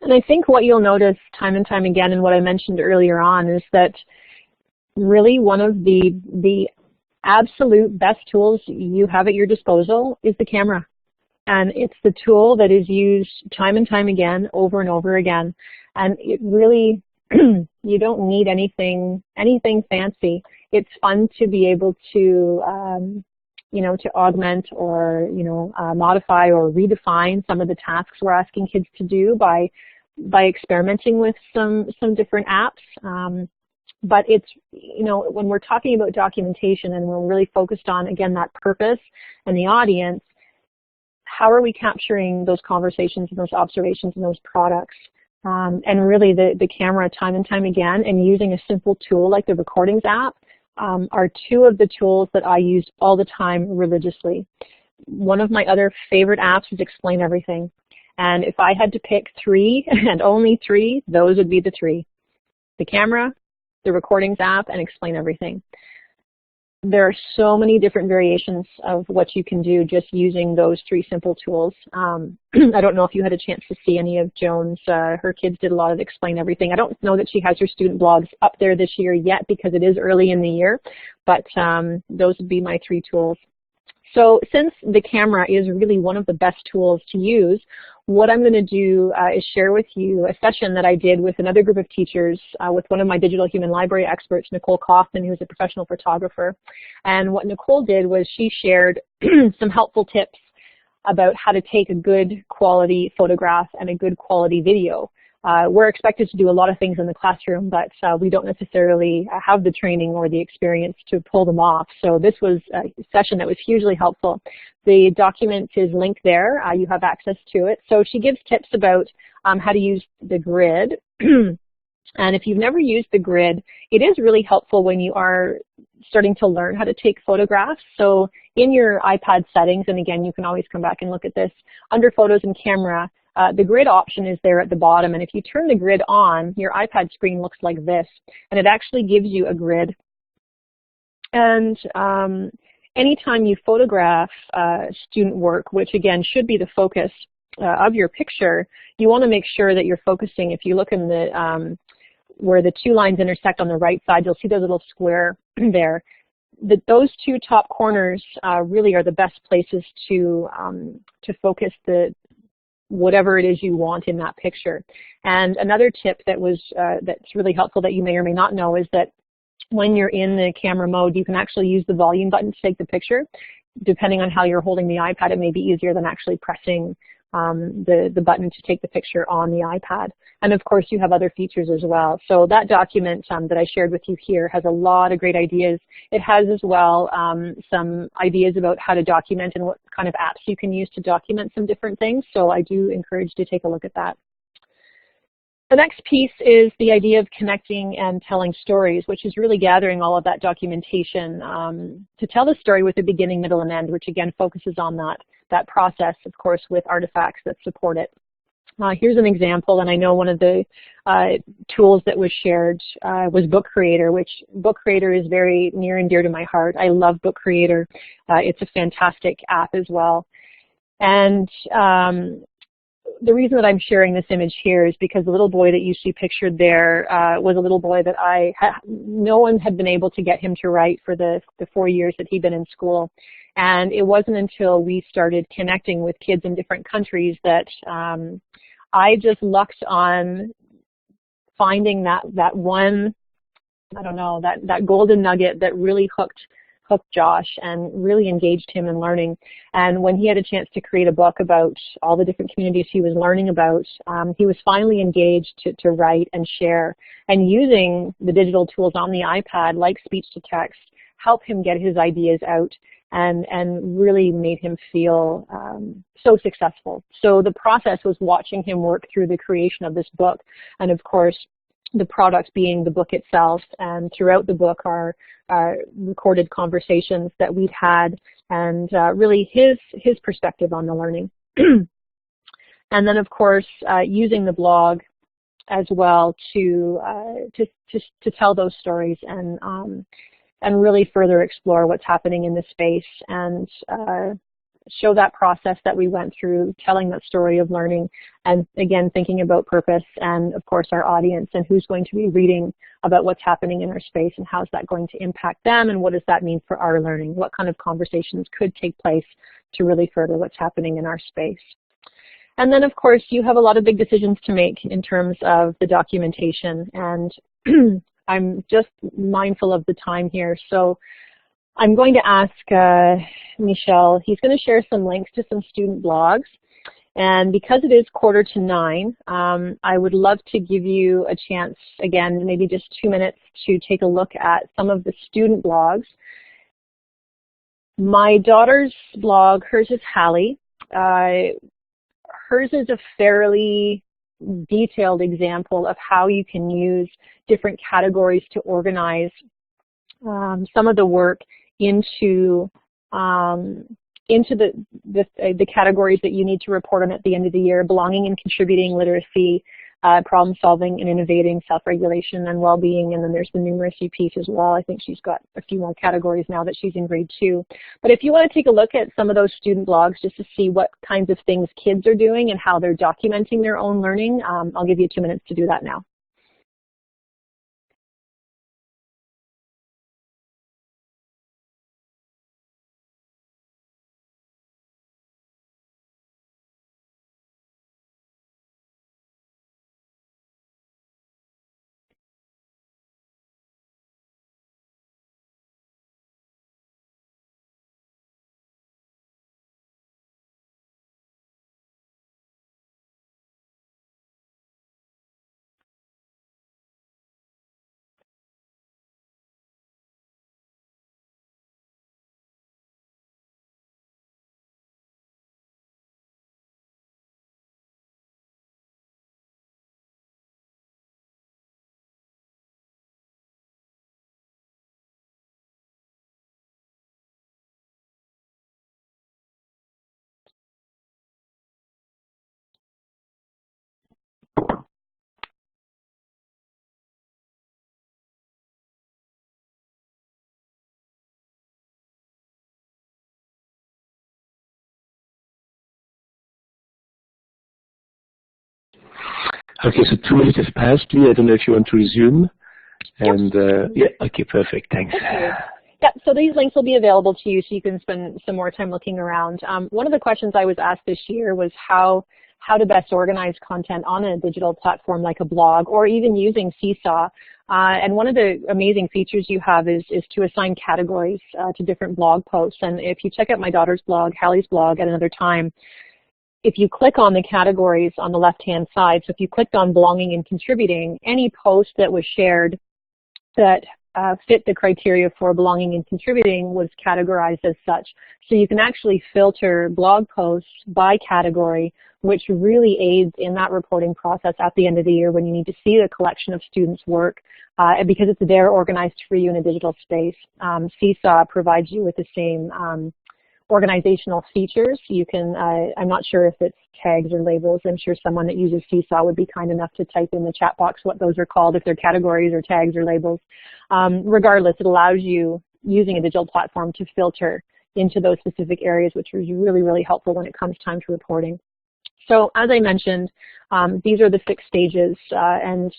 And I think what you'll notice time and time again, and what I mentioned earlier on, is that really one of the absolute best tools you have at your disposal is the camera. And it's the tool that is used time and time again, over and over again. And it really, you don't need anything fancy. It's fun to be able to, you know, to augment or, you know, modify or redefine some of the tasks we're asking kids to do by experimenting with some different apps. But it's, you know, when we're talking about documentation and we're really focused on, again, that purpose and the audience, how are we capturing those conversations and those observations and those products? And really the camera time and time again, and using a simple tool like the recordings app are two of the tools that I use all the time religiously. One of my other favorite apps is Explain Everything. And if I had to pick three and only three, those would be the three: the camera, the recordings app, and Explain Everything. There are so many different variations of what you can do just using those three simple tools. I don't know if you had a chance to see any of Joan's, her kids did a lot of Explain Everything. I don't know that she has her student blogs up there this year yet because it is early in the year, but those would be my three tools. So since the camera is really one of the best tools to use, what I'm going to do is share with you a session that I did with another group of teachers, with one of my digital human library experts, Nicole Kaufman, who's a professional photographer. And what Nicole did was she shared some helpful tips about how to take a good quality photograph and a good quality video. We're expected to do a lot of things in the classroom, but we don't necessarily have the training or the experience to pull them off. So this was a session that was hugely helpful. The document is linked there. You have access to it. So she gives tips about how to use the grid. And if you've never used the grid, it is really helpful when you are starting to learn how to take photographs. So in your iPad settings, and again, you can always come back and look at this, under Photos and Camera, the grid option is there at the bottom, and if you turn the grid on, your iPad screen looks like this, and it actually gives you a grid. And anytime you photograph student work, which again should be the focus of your picture, you want to make sure that you're focusing. If you look in the where the two lines intersect on the right side, you'll see the little square there. Those two top corners really are the best places to focus whatever it is you want in that picture. And another tip that was that's really helpful that you may or may not know is that when you're in the camera mode, you can actually use the volume button to take the picture. Depending on how you're holding the iPad, it may be easier than actually pressing the button to take the picture on the iPad. And of course, you have other features as well. So that document that I shared with you here has a lot of great ideas. It has as well some ideas about how to document and what kind of apps you can use to document some different things. So I do encourage you to take a look at that. The next piece is the idea of connecting and telling stories, which is really gathering all of that documentation to tell the story with a beginning, middle, and end, which again focuses on that process, of course, with artifacts that support it. Here's an example, and I know one of the tools that was shared was Book Creator, which Book Creator is very near and dear to my heart. I love Book Creator. It's a fantastic app as well. And the reason that I'm sharing this image here is because the little boy that you see pictured there was a little boy that no one had been able to get him to write for the 4 years that he'd been in school. And it wasn't until we started connecting with kids in different countries that I just lucked on finding that one, I don't know, that golden nugget that really hooked Josh and really engaged him in learning. And when he had a chance to create a book about all the different communities he was learning about, he was finally engaged to write and share. And using the digital tools on the iPad, like speech to text, help him get his ideas out and really made him feel so successful. So the process was watching him work through the creation of this book, and of course, the product being the book itself, and throughout the book are recorded conversations that we'd had, and really his perspective on the learning. And then, of course, using the blog as well to tell those stories and really further explore what's happening in this space. And show that process that we went through, telling that story of learning, and again, thinking about purpose and, of course, our audience and who's going to be reading about what's happening in our space and how's that going to impact them and what does that mean for our learning? What kind of conversations could take place to really further what's happening in our space? And then, of course, you have a lot of big decisions to make in terms of the documentation, and I'm just mindful of the time here. So I'm going to ask Michel, he's going to share some links to some student blogs. And because it is 8:45, I would love to give you a chance, again, maybe just 2 minutes to take a look at some of the student blogs. My daughter's blog, hers is Hallie. Hers is a fairly detailed example of how you can use different categories to organize some of the work into the categories that you need to report on at the end of the year: belonging and contributing, literacy, problem solving and innovating, self-regulation and well-being, and then there's the numeracy piece as well. I think she's got a few more categories now that she's in grade 2. But if you want to take a look at some of those student blogs just to see what kinds of things kids are doing and how they're documenting their own learning, I'll give you 2 minutes to do that now. Okay, so 2 minutes have passed. Lee, I don't know if you want to resume. And yeah, okay, perfect, thanks. Yeah, so these links will be available to you so you can spend some more time looking around. One of the questions I was asked this year was how to best organize content on a digital platform like a blog or even using Seesaw. And one of the amazing features you have is to assign categories to different blog posts. And if you check out my daughter's blog, Hallie's blog, at another time, if you click on the categories on the left-hand side, so if you clicked on belonging and contributing, any post that was shared that fit the criteria for belonging and contributing was categorized as such. So you can actually filter blog posts by category, which really aids in that reporting process at the end of the year when you need to see the collection of students' work, because it's there organized for you in a digital space. Seesaw provides you with the same organizational features. You can, I'm not sure if it's tags or labels. I'm sure someone that uses Seesaw would be kind enough to type in the chat box what those are called, if they're categories or tags or labels. Regardless, it allows you, using a digital platform, to filter into those specific areas, which is really, really helpful when it comes time to reporting. So as I mentioned, these are the 6 stages, and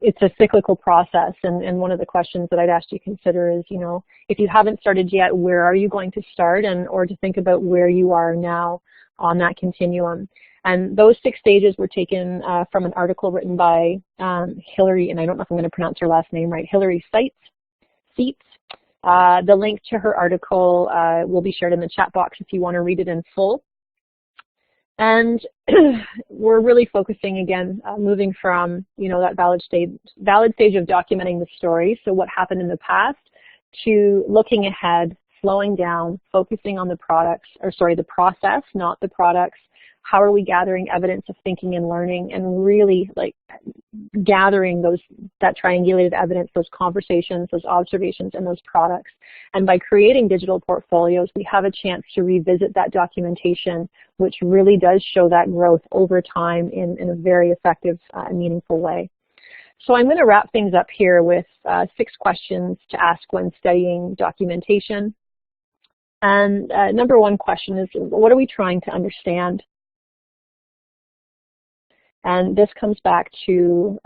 it's a cyclical process, and one of the questions that I'd ask you to consider is, you know, if you haven't started yet, where are you going to start, and or to think about where you are now on that continuum. And those 6 stages were taken from an article written by Hillary, and I don't know if I'm going to pronounce her last name right, Hillary Seitz. The link to her article will be shared in the chat box if you want to read it in full. And we're really focusing, again, moving from, you know, that valid stage of documenting the story, so what happened in the past, to looking ahead, slowing down, focusing on the the process, not the products. How are we gathering evidence of thinking and learning, and really like gathering that triangulated evidence, those conversations, those observations, and those products. And by creating digital portfolios, we have a chance to revisit that documentation, which really does show that growth over time in a very effective and meaningful way. So I'm going to wrap things up here with 6 questions to ask when studying documentation. And number one question is, what are we trying to understand? And this comes back to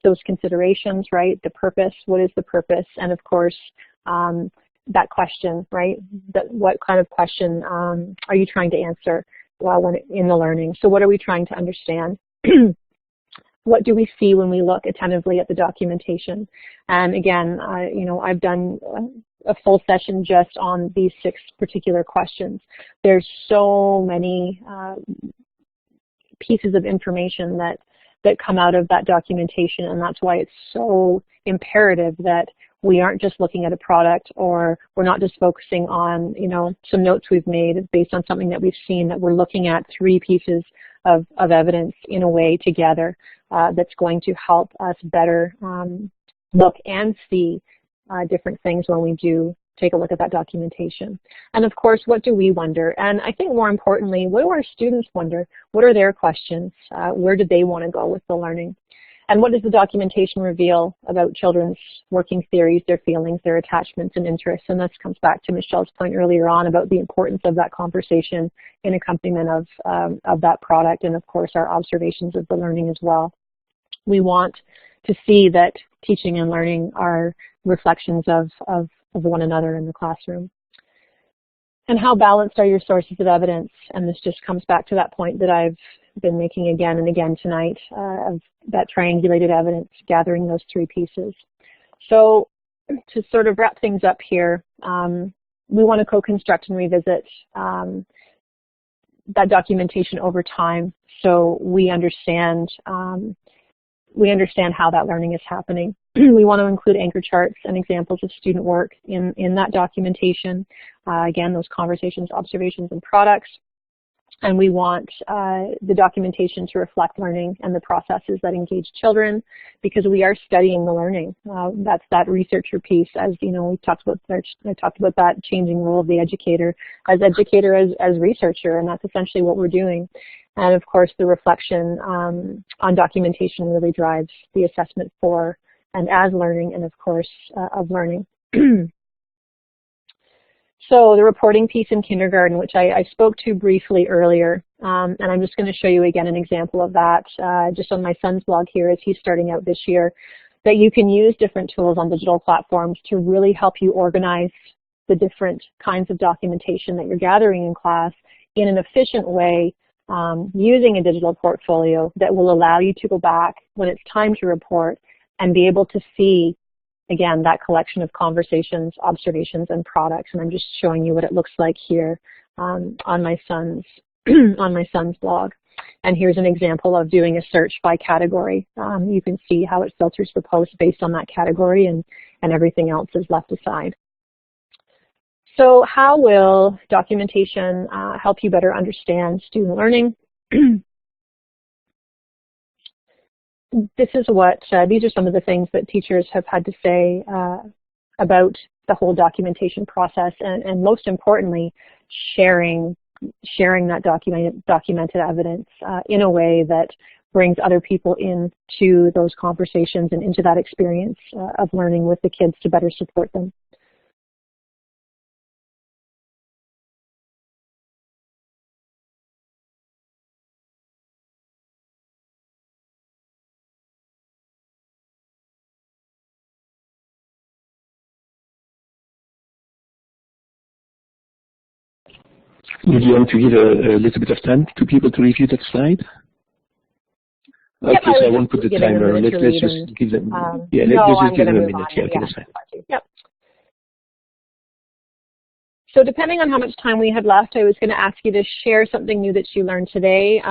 those considerations, right? The purpose, what is the purpose? And of course, that question, right? What kind of question are you trying to answer when in the learning? So what are we trying to understand? What do we see when we look attentively at the documentation? And again, I've done a full session just on these 6 particular questions. There's so many pieces of information that come out of that documentation, and that's why it's so imperative that we aren't just looking at a product, or we're not just focusing on, some notes we've made based on something that we've seen, that we're looking at 3 pieces of evidence in a way together that's going to help us better look and see different things when we do take a look at that documentation. And of course, what do we wonder? And I think more importantly, what do our students wonder? What are their questions? Where do they want to go with the learning? And what does the documentation reveal about children's working theories, their feelings, their attachments and interests? And this comes back to Michelle's point earlier on about the importance of that conversation in accompaniment of that product, and of course our observations of the learning as well. We want to see that teaching and learning are reflections of one another in the classroom. And how balanced are your sources of evidence? And this just comes back to that point that I've been making again and again tonight of that triangulated evidence, gathering those 3 pieces. So to sort of wrap things up here, we want to co-construct and revisit that documentation over time, so we understand how that learning is happening. We want to include anchor charts and examples of student work in that documentation. Again, those conversations, observations, and products. And we want the documentation to reflect learning and the processes that engage children, because we are studying the learning. That's that researcher piece, as we talked about. I talked about that changing role of the educator as researcher, and that's essentially what we're doing. And of course, the reflection on documentation really drives the assessment for and as learning, and of course of learning. So the reporting piece in kindergarten, which I spoke to briefly earlier, and I'm just going to show you again an example of that just on my son's blog here as he's starting out this year, that you can use different tools on digital platforms to really help you organize the different kinds of documentation that you're gathering in class in an efficient way, using a digital portfolio that will allow you to go back when it's time to report and be able to see, again, that collection of conversations, observations, and products. And I'm just showing you what it looks like here on my son's blog. And here's an example of doing a search by category. You can see how it filters the post based on that category, and everything else is left aside. So how will documentation help you better understand student learning? This is what, these are some of the things that teachers have had to say about the whole documentation process, and most importantly, sharing that documented evidence in a way that brings other people into those conversations and into that experience of learning with the kids to better support them. Would you want to give a little bit of time to people to review that slide? Yep, okay, so I won't put the timer. Let's just give them. Let's just give them a minute. Yeah, okay, that's fine. Yep. So depending on how much time we have left, I was going to ask you to share something new that you learned today.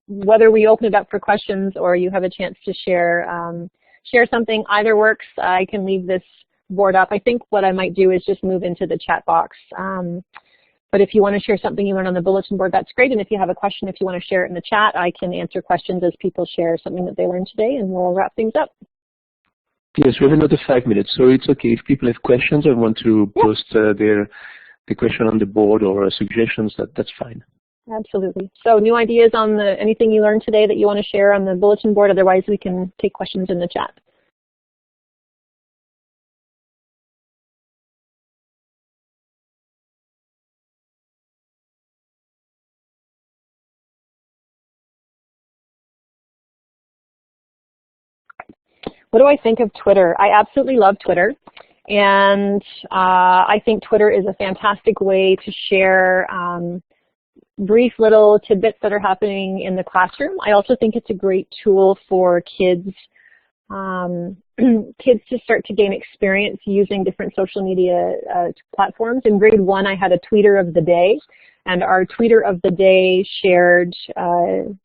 Whether we open it up for questions or you have a chance to share something, either works. I can leave this board up. I think what I might do is just move into the chat box. But if you want to share something you learned on the bulletin board, that's great. And if you have a question, if you want to share it in the chat, I can answer questions as people share something that they learned today, and we'll wrap things up. Yes, we have another 5 minutes, so it's okay if people have questions or want to post the question on the board or suggestions. That's fine. Absolutely. So new ideas on anything you learned today that you want to share on the bulletin board. Otherwise, we can take questions in the chat. What do I think of Twitter? I absolutely love Twitter. And I think Twitter is a fantastic way to share brief little tidbits that are happening in the classroom. I also think it's a great tool for kids, kids to start to gain experience using different social media platforms. In grade 1, I had a tweeter of the day, and our tweeter of the day shared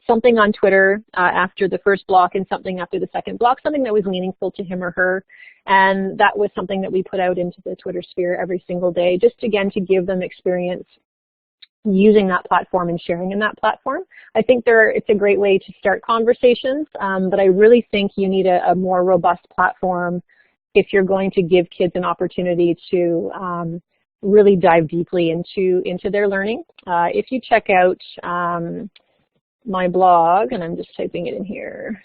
something on Twitter after the first block and something after the second block, something that was meaningful to him or her. And that was something that we put out into the Twitter sphere every single day, just again to give them experience using that platform and sharing in that platform. I think it's a great way to start conversations, but I really think you need a more robust platform if you're going to give kids an opportunity to really dive deeply into their learning. If you check out my blog, and I'm just typing it in here,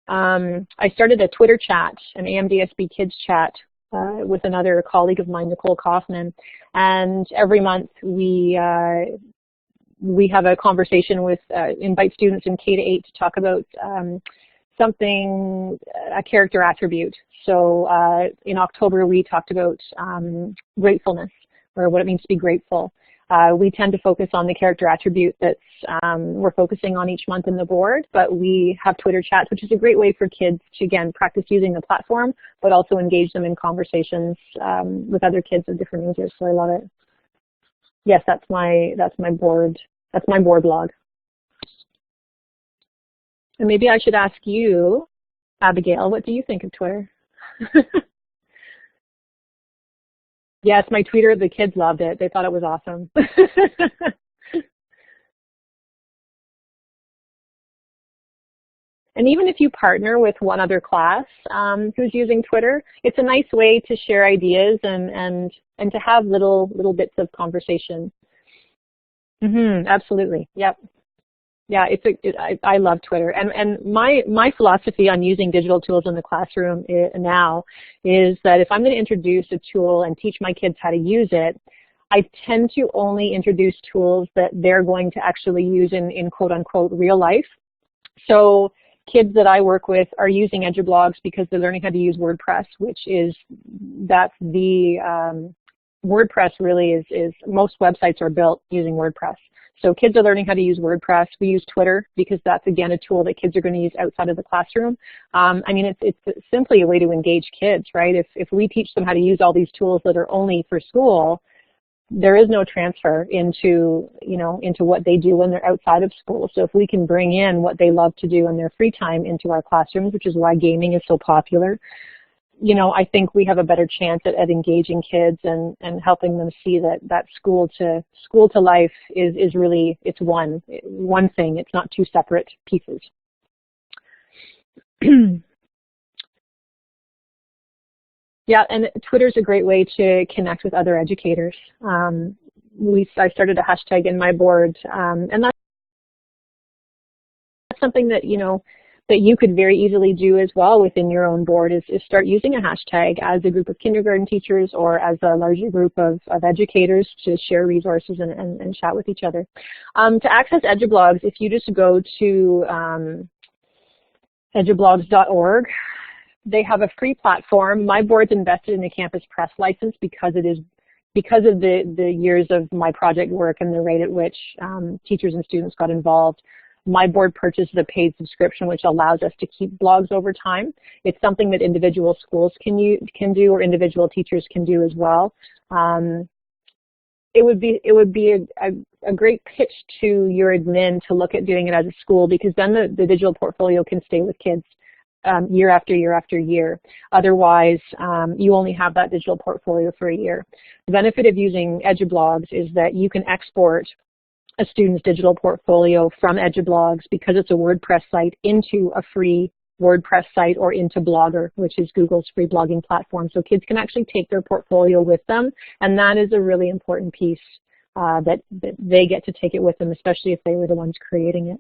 I started a Twitter chat, an AMDSB Kids chat, with another colleague of mine, Nicole Kaufman, and every month we have a conversation with invite students in K-8 to talk about something, a character attribute. So in October we talked about gratefulness, or what it means to be grateful. We tend to focus on the character attribute that's we're focusing on each month in the board, but we have Twitter chats, which is a great way for kids to, again, practice using the platform, but also engage them in conversations with other kids of different ages. So I love it. Yes, that's my board blog. And maybe I should ask you, Abigail, what do you think of Twitter? Yes, my tweeter, the kids loved it. They thought it was awesome. And even if you partner with one other class who's using Twitter, it's a nice way to share ideas and to have little bits of conversation. Absolutely. Yep. Yeah, I love Twitter, and my philosophy on using digital tools in the classroom now is that if I'm going to introduce a tool and teach my kids how to use it, I tend to only introduce tools that they're going to actually use in quote-unquote real life. So kids that I work with are using EduBlogs because they're learning how to use WordPress, that's the WordPress really is most websites are built using WordPress. So kids are learning how to use WordPress. We use Twitter because that's, again, a tool that kids are going to use outside of the classroom. I mean, it's simply a way to engage kids, right? If we teach them how to use all these tools that are only for school, there is no transfer into what they do when they're outside of school. So if we can bring in what they love to do in their free time into our classrooms, which is why gaming is so popular, I think we have a better chance at engaging kids and helping them see that school to life is really, it's one thing. It's not two separate pieces. Yeah, and Twitter's a great way to connect with other educators. I started a hashtag in my board, and that's something that, that you could very easily do as well within your own board is start using a hashtag as a group of kindergarten teachers or as a larger group of educators to share resources and chat with each other. To access EduBlogs, if you just go to edublogs.org, they have a free platform. My board's invested in a campus press license because of the years of my project work and the rate at which teachers and students got involved. My board purchased a paid subscription, which allows us to keep blogs over time. It's something that individual schools can do or individual teachers can do as well. It would be a great pitch to your admin to look at doing it as a school, because then the digital portfolio can stay with kids year after year after year. Otherwise, you only have that digital portfolio for a year. The benefit of using EduBlogs is that you can export a student's digital portfolio from EduBlogs, because it's a WordPress site, into a free WordPress site or into Blogger, which is Google's free blogging platform. So kids can actually take their portfolio with them, and that is a really important piece that they get to take it with them, especially if they were the ones creating it.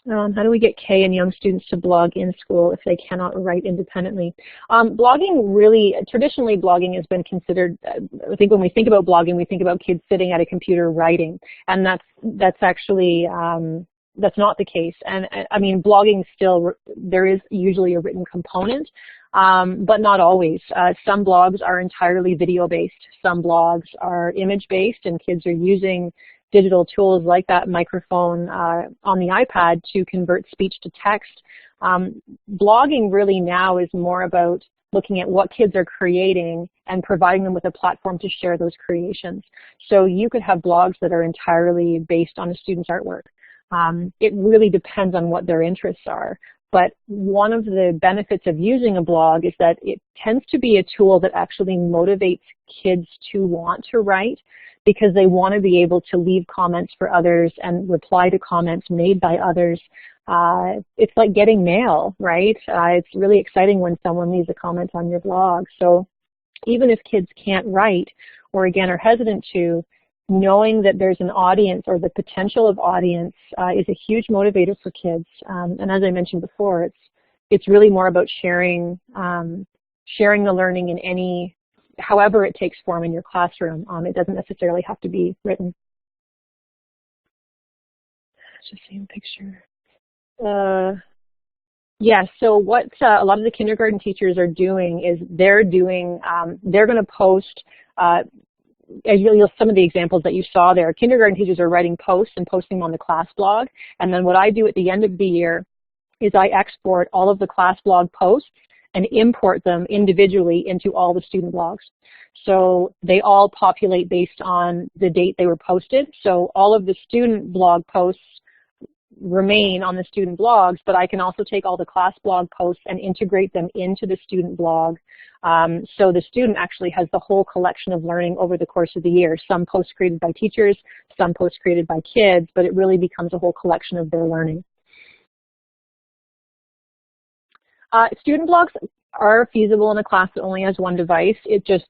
How do we get K and young students to blog in school if they cannot write independently? Blogging really, traditionally blogging has been considered, I think when we think about blogging, we think about kids sitting at a computer writing, and that's actually that's not the case. And I mean, blogging still, there is usually a written component, but not always. Some blogs are entirely video-based. Some blogs are image-based, and kids are using digital tools like that microphone on the iPad to convert speech to text. Blogging really now is more about looking at what kids are creating and providing them with a platform to share those creations. So you could have blogs that are entirely based on a student's artwork. It really depends on what their interests are. But one of the benefits of using a blog is that it tends to be a tool that actually motivates kids to want to write, because they want to be able to leave comments for others and reply to comments made by others. It's like getting mail, right? It's really exciting when someone leaves a comment on your blog. So even if kids can't write, or again are hesitant to, knowing that there's an audience or the potential of audience is a huge motivator for kids. And as I mentioned before, it's really more about sharing the learning in any, however it takes form in your classroom. It doesn't necessarily have to be written. It's the same picture. Yeah, so what a lot of the kindergarten teachers are doing is they're going to post, some of the examples that you saw there, kindergarten teachers are writing posts and posting them on the class blog. And then what I do at the end of the year is I export all of the class blog posts and import them individually into all the student blogs. So they all populate based on the date they were posted. So all of the student blog posts remain on the student blogs, but I can also take all the class blog posts and integrate them into the student blog. So the student actually has the whole collection of learning over the course of the year. Some posts created by teachers, some posts created by kids, but it really becomes a whole collection of their learning. Student blogs are feasible in a class that only has one device. It just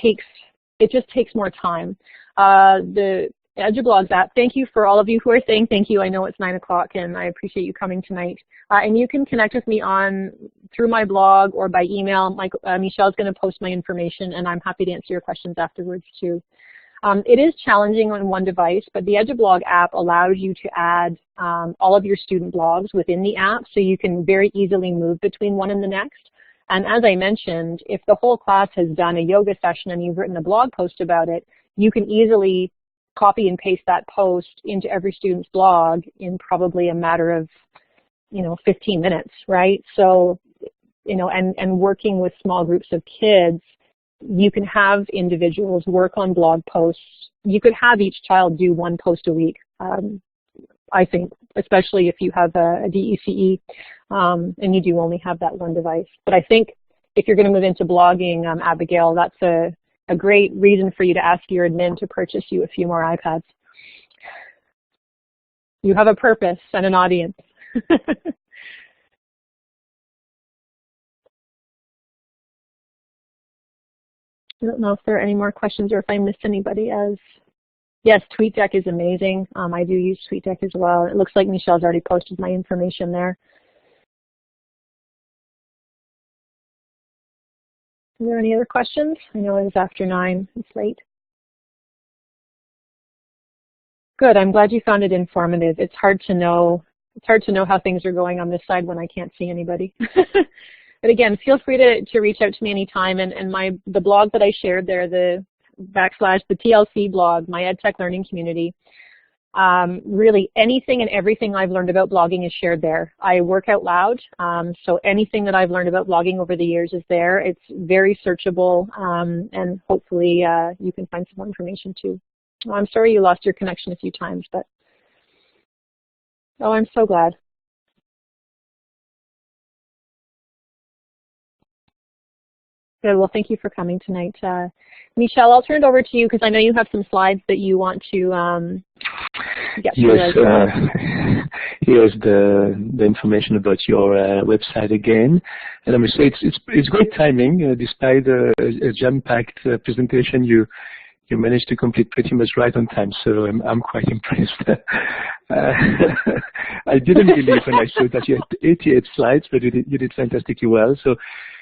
takes more time. The EduBlogs app, thank you for all of you who are saying thank you. I know it's 9 o'clock and I appreciate you coming tonight. And you can connect with me through my blog or by email. Michelle's going to post my information, and I'm happy to answer your questions afterwards too. It is challenging on one device, but the EduBlog app allows you to add all of your student blogs within the app, so you can very easily move between one and the next. And as I mentioned, if the whole class has done a yoga session and you've written a blog post about it, you can easily copy and paste that post into every student's blog in probably a matter of, 15 minutes, right? So, and working with small groups of kids, you can have individuals work on blog posts. You could have each child do one post a week, I think, especially if you have a DECE and you do only have that one device. But I think if you're going to move into blogging, Abigail, that's a great reason for you to ask your admin to purchase you a few more iPads. You have a purpose and an audience. I don't know if there are any more questions or if I missed anybody else. Yes, TweetDeck is amazing. I do use TweetDeck as well. It looks like Michelle's already posted my information there. Are there any other questions? I know it is after 9. It's late. Good. I'm glad you found it informative. It's hard to know how things are going on this side when I can't see anybody. But again, feel free to reach out to me anytime. And the blog that I shared there, the TLC blog, my EdTech Learning Community, really anything and everything I've learned about blogging is shared there. I work out loud, so anything that I've learned about blogging over the years is there. It's very searchable, and hopefully you can find some more information too. Well, I'm sorry you lost your connection a few times, but oh, I'm so glad. Good. Well, thank you for coming tonight. Michelle, I'll turn it over to you because I know you have some slides that you want to get through. Yes, here's the information about your website again. And I must say it's great timing. Despite a jam-packed presentation, you managed to complete pretty much right on time, so I'm quite impressed. I didn't believe when I saw that you had 88 slides, but you did fantastically well. So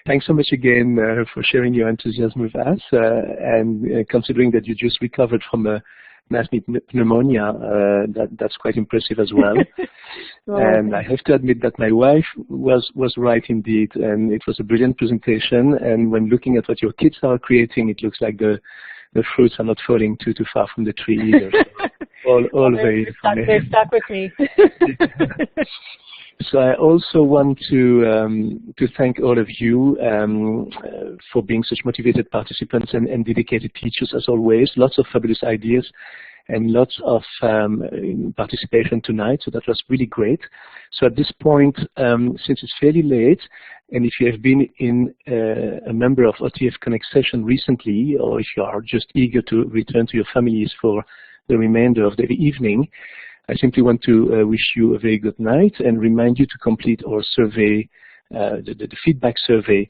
thanks so much again for sharing your enthusiasm with us, and considering that you just recovered from a mass pneumonia. That's quite impressive as well. And I have to admit that my wife was right indeed, and it was a brilliant presentation. And when looking at what your kids are creating, it looks like the fruits are not falling too far from the tree either. So all very funny. They're stuck with me. So I also want to thank all of you for being such motivated participants and dedicated teachers as always. Lots of fabulous ideas and lots of participation tonight, so that was really great. So at this point, since it's fairly late, and if you have been in a member of OTF Connect session recently, or if you are just eager to return to your families for the remainder of the evening, I simply want to wish you a very good night and remind you to complete our survey, the feedback survey,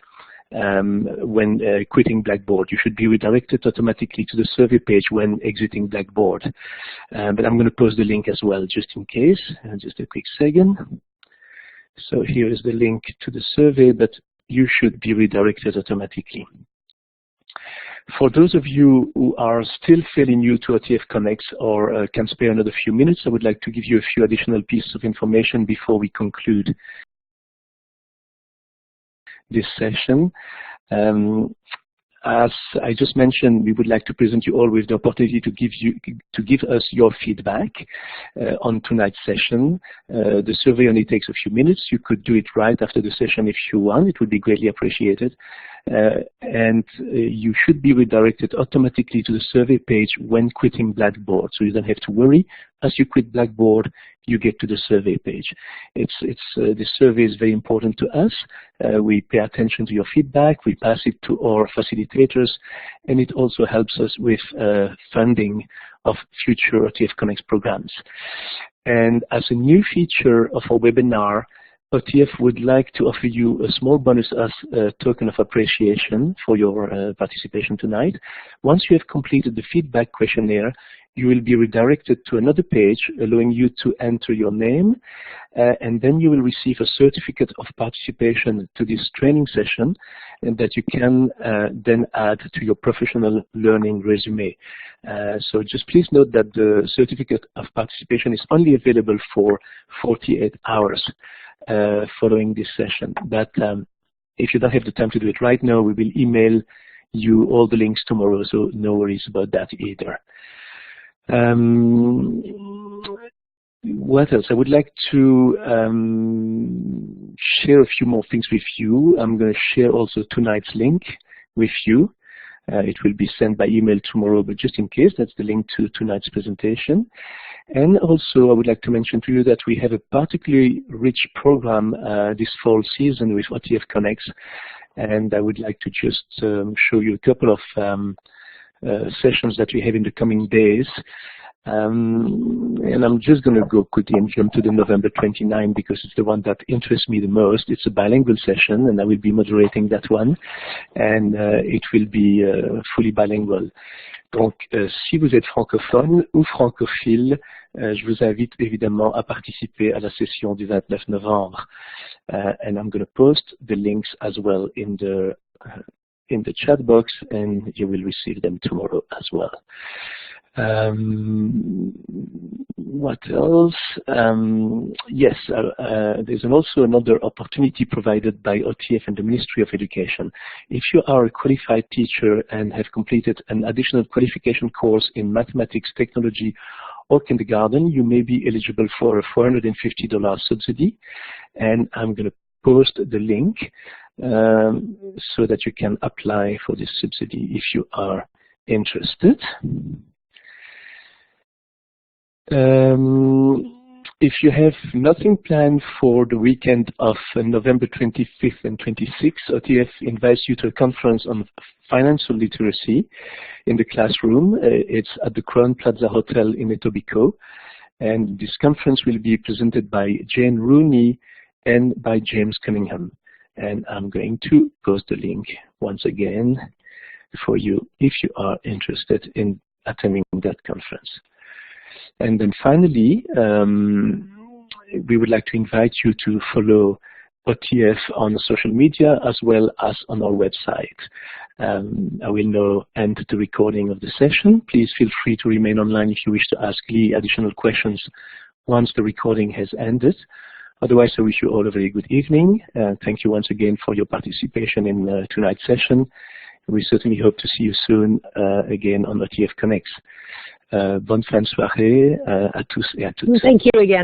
when quitting Blackboard. You should be redirected automatically to the survey page when exiting Blackboard. But I'm going to post the link as well, just in case. Just a quick second. So here is the link to the survey, but you should be redirected automatically. For those of you who are still fairly new to OTF Connect or can spare another few minutes, I would like to give you a few additional pieces of information before we conclude this session. As I just mentioned, we would like to present you all with the opportunity to give us your feedback on tonight's session. The survey only takes a few minutes. You could do it right after the session if you want. It would be greatly appreciated. And you should be redirected automatically to the survey page when quitting Blackboard, so you don't have to worry. As you quit Blackboard, you get to the survey page. This survey is very important to us. We pay attention to your feedback. We pass it to our facilitators, and it also helps us with funding of future OTF Connect programs. And as a new feature of our webinar, OTF would like to offer you a small bonus as a token of appreciation for your participation tonight. Once you have completed the feedback questionnaire, you will be redirected to another page allowing you to enter your name, and then you will receive a certificate of participation to this training session, and that you can then add to your professional learning resume. So just please note that the certificate of participation is only available for 48 hours following this session. But if you don't have the time to do it right now, we will email you all the links tomorrow, so no worries about that either. What else? I would like to share a few more things with you. I'm going to share also tonight's link with you. It will be sent by email tomorrow, but just in case, that's the link to tonight's presentation. And also, I would like to mention to you that we have a particularly rich program this fall season with OTF Connect, and I would like to just show you a couple of sessions that we have in the coming days. And I'm just going to go quickly and jump to the November 29 because it's the one that interests me the most. It's a bilingual session, and I will be moderating that one, and it will be fully bilingual. Donc, si vous êtes francophone ou francophile, je vous invite évidemment à participer à la session du 29 novembre. And I'm going to post the links as well in the chat box, and you will receive them tomorrow as well. What else? Yes, there's also another opportunity provided by OTF and the Ministry of Education. If you are a qualified teacher and have completed an additional qualification course in mathematics, technology, or kindergarten, you may be eligible for a $450 subsidy, and I'm going to post the link so that you can apply for this subsidy if you are interested. If you have nothing planned for the weekend of November 25th and 26th, OTF invites you to a conference on financial literacy in the classroom. It's at the Crown Plaza Hotel in Etobicoke, and this conference will be presented by Jane Rooney and by James Cunningham. And I'm going to post the link once again for you if you are interested in attending that conference. And then finally, we would like to invite you to follow OTF on social media as well as on our website. I will now end the recording of the session. Please feel free to remain online if you wish to ask Lee additional questions once the recording has ended. Otherwise, I wish you all a very good evening. Thank you once again for your participation in tonight's session. We certainly hope to see you soon again on OTF Connects. Bonne fin de soirée à tous et à toutes. Thank you again.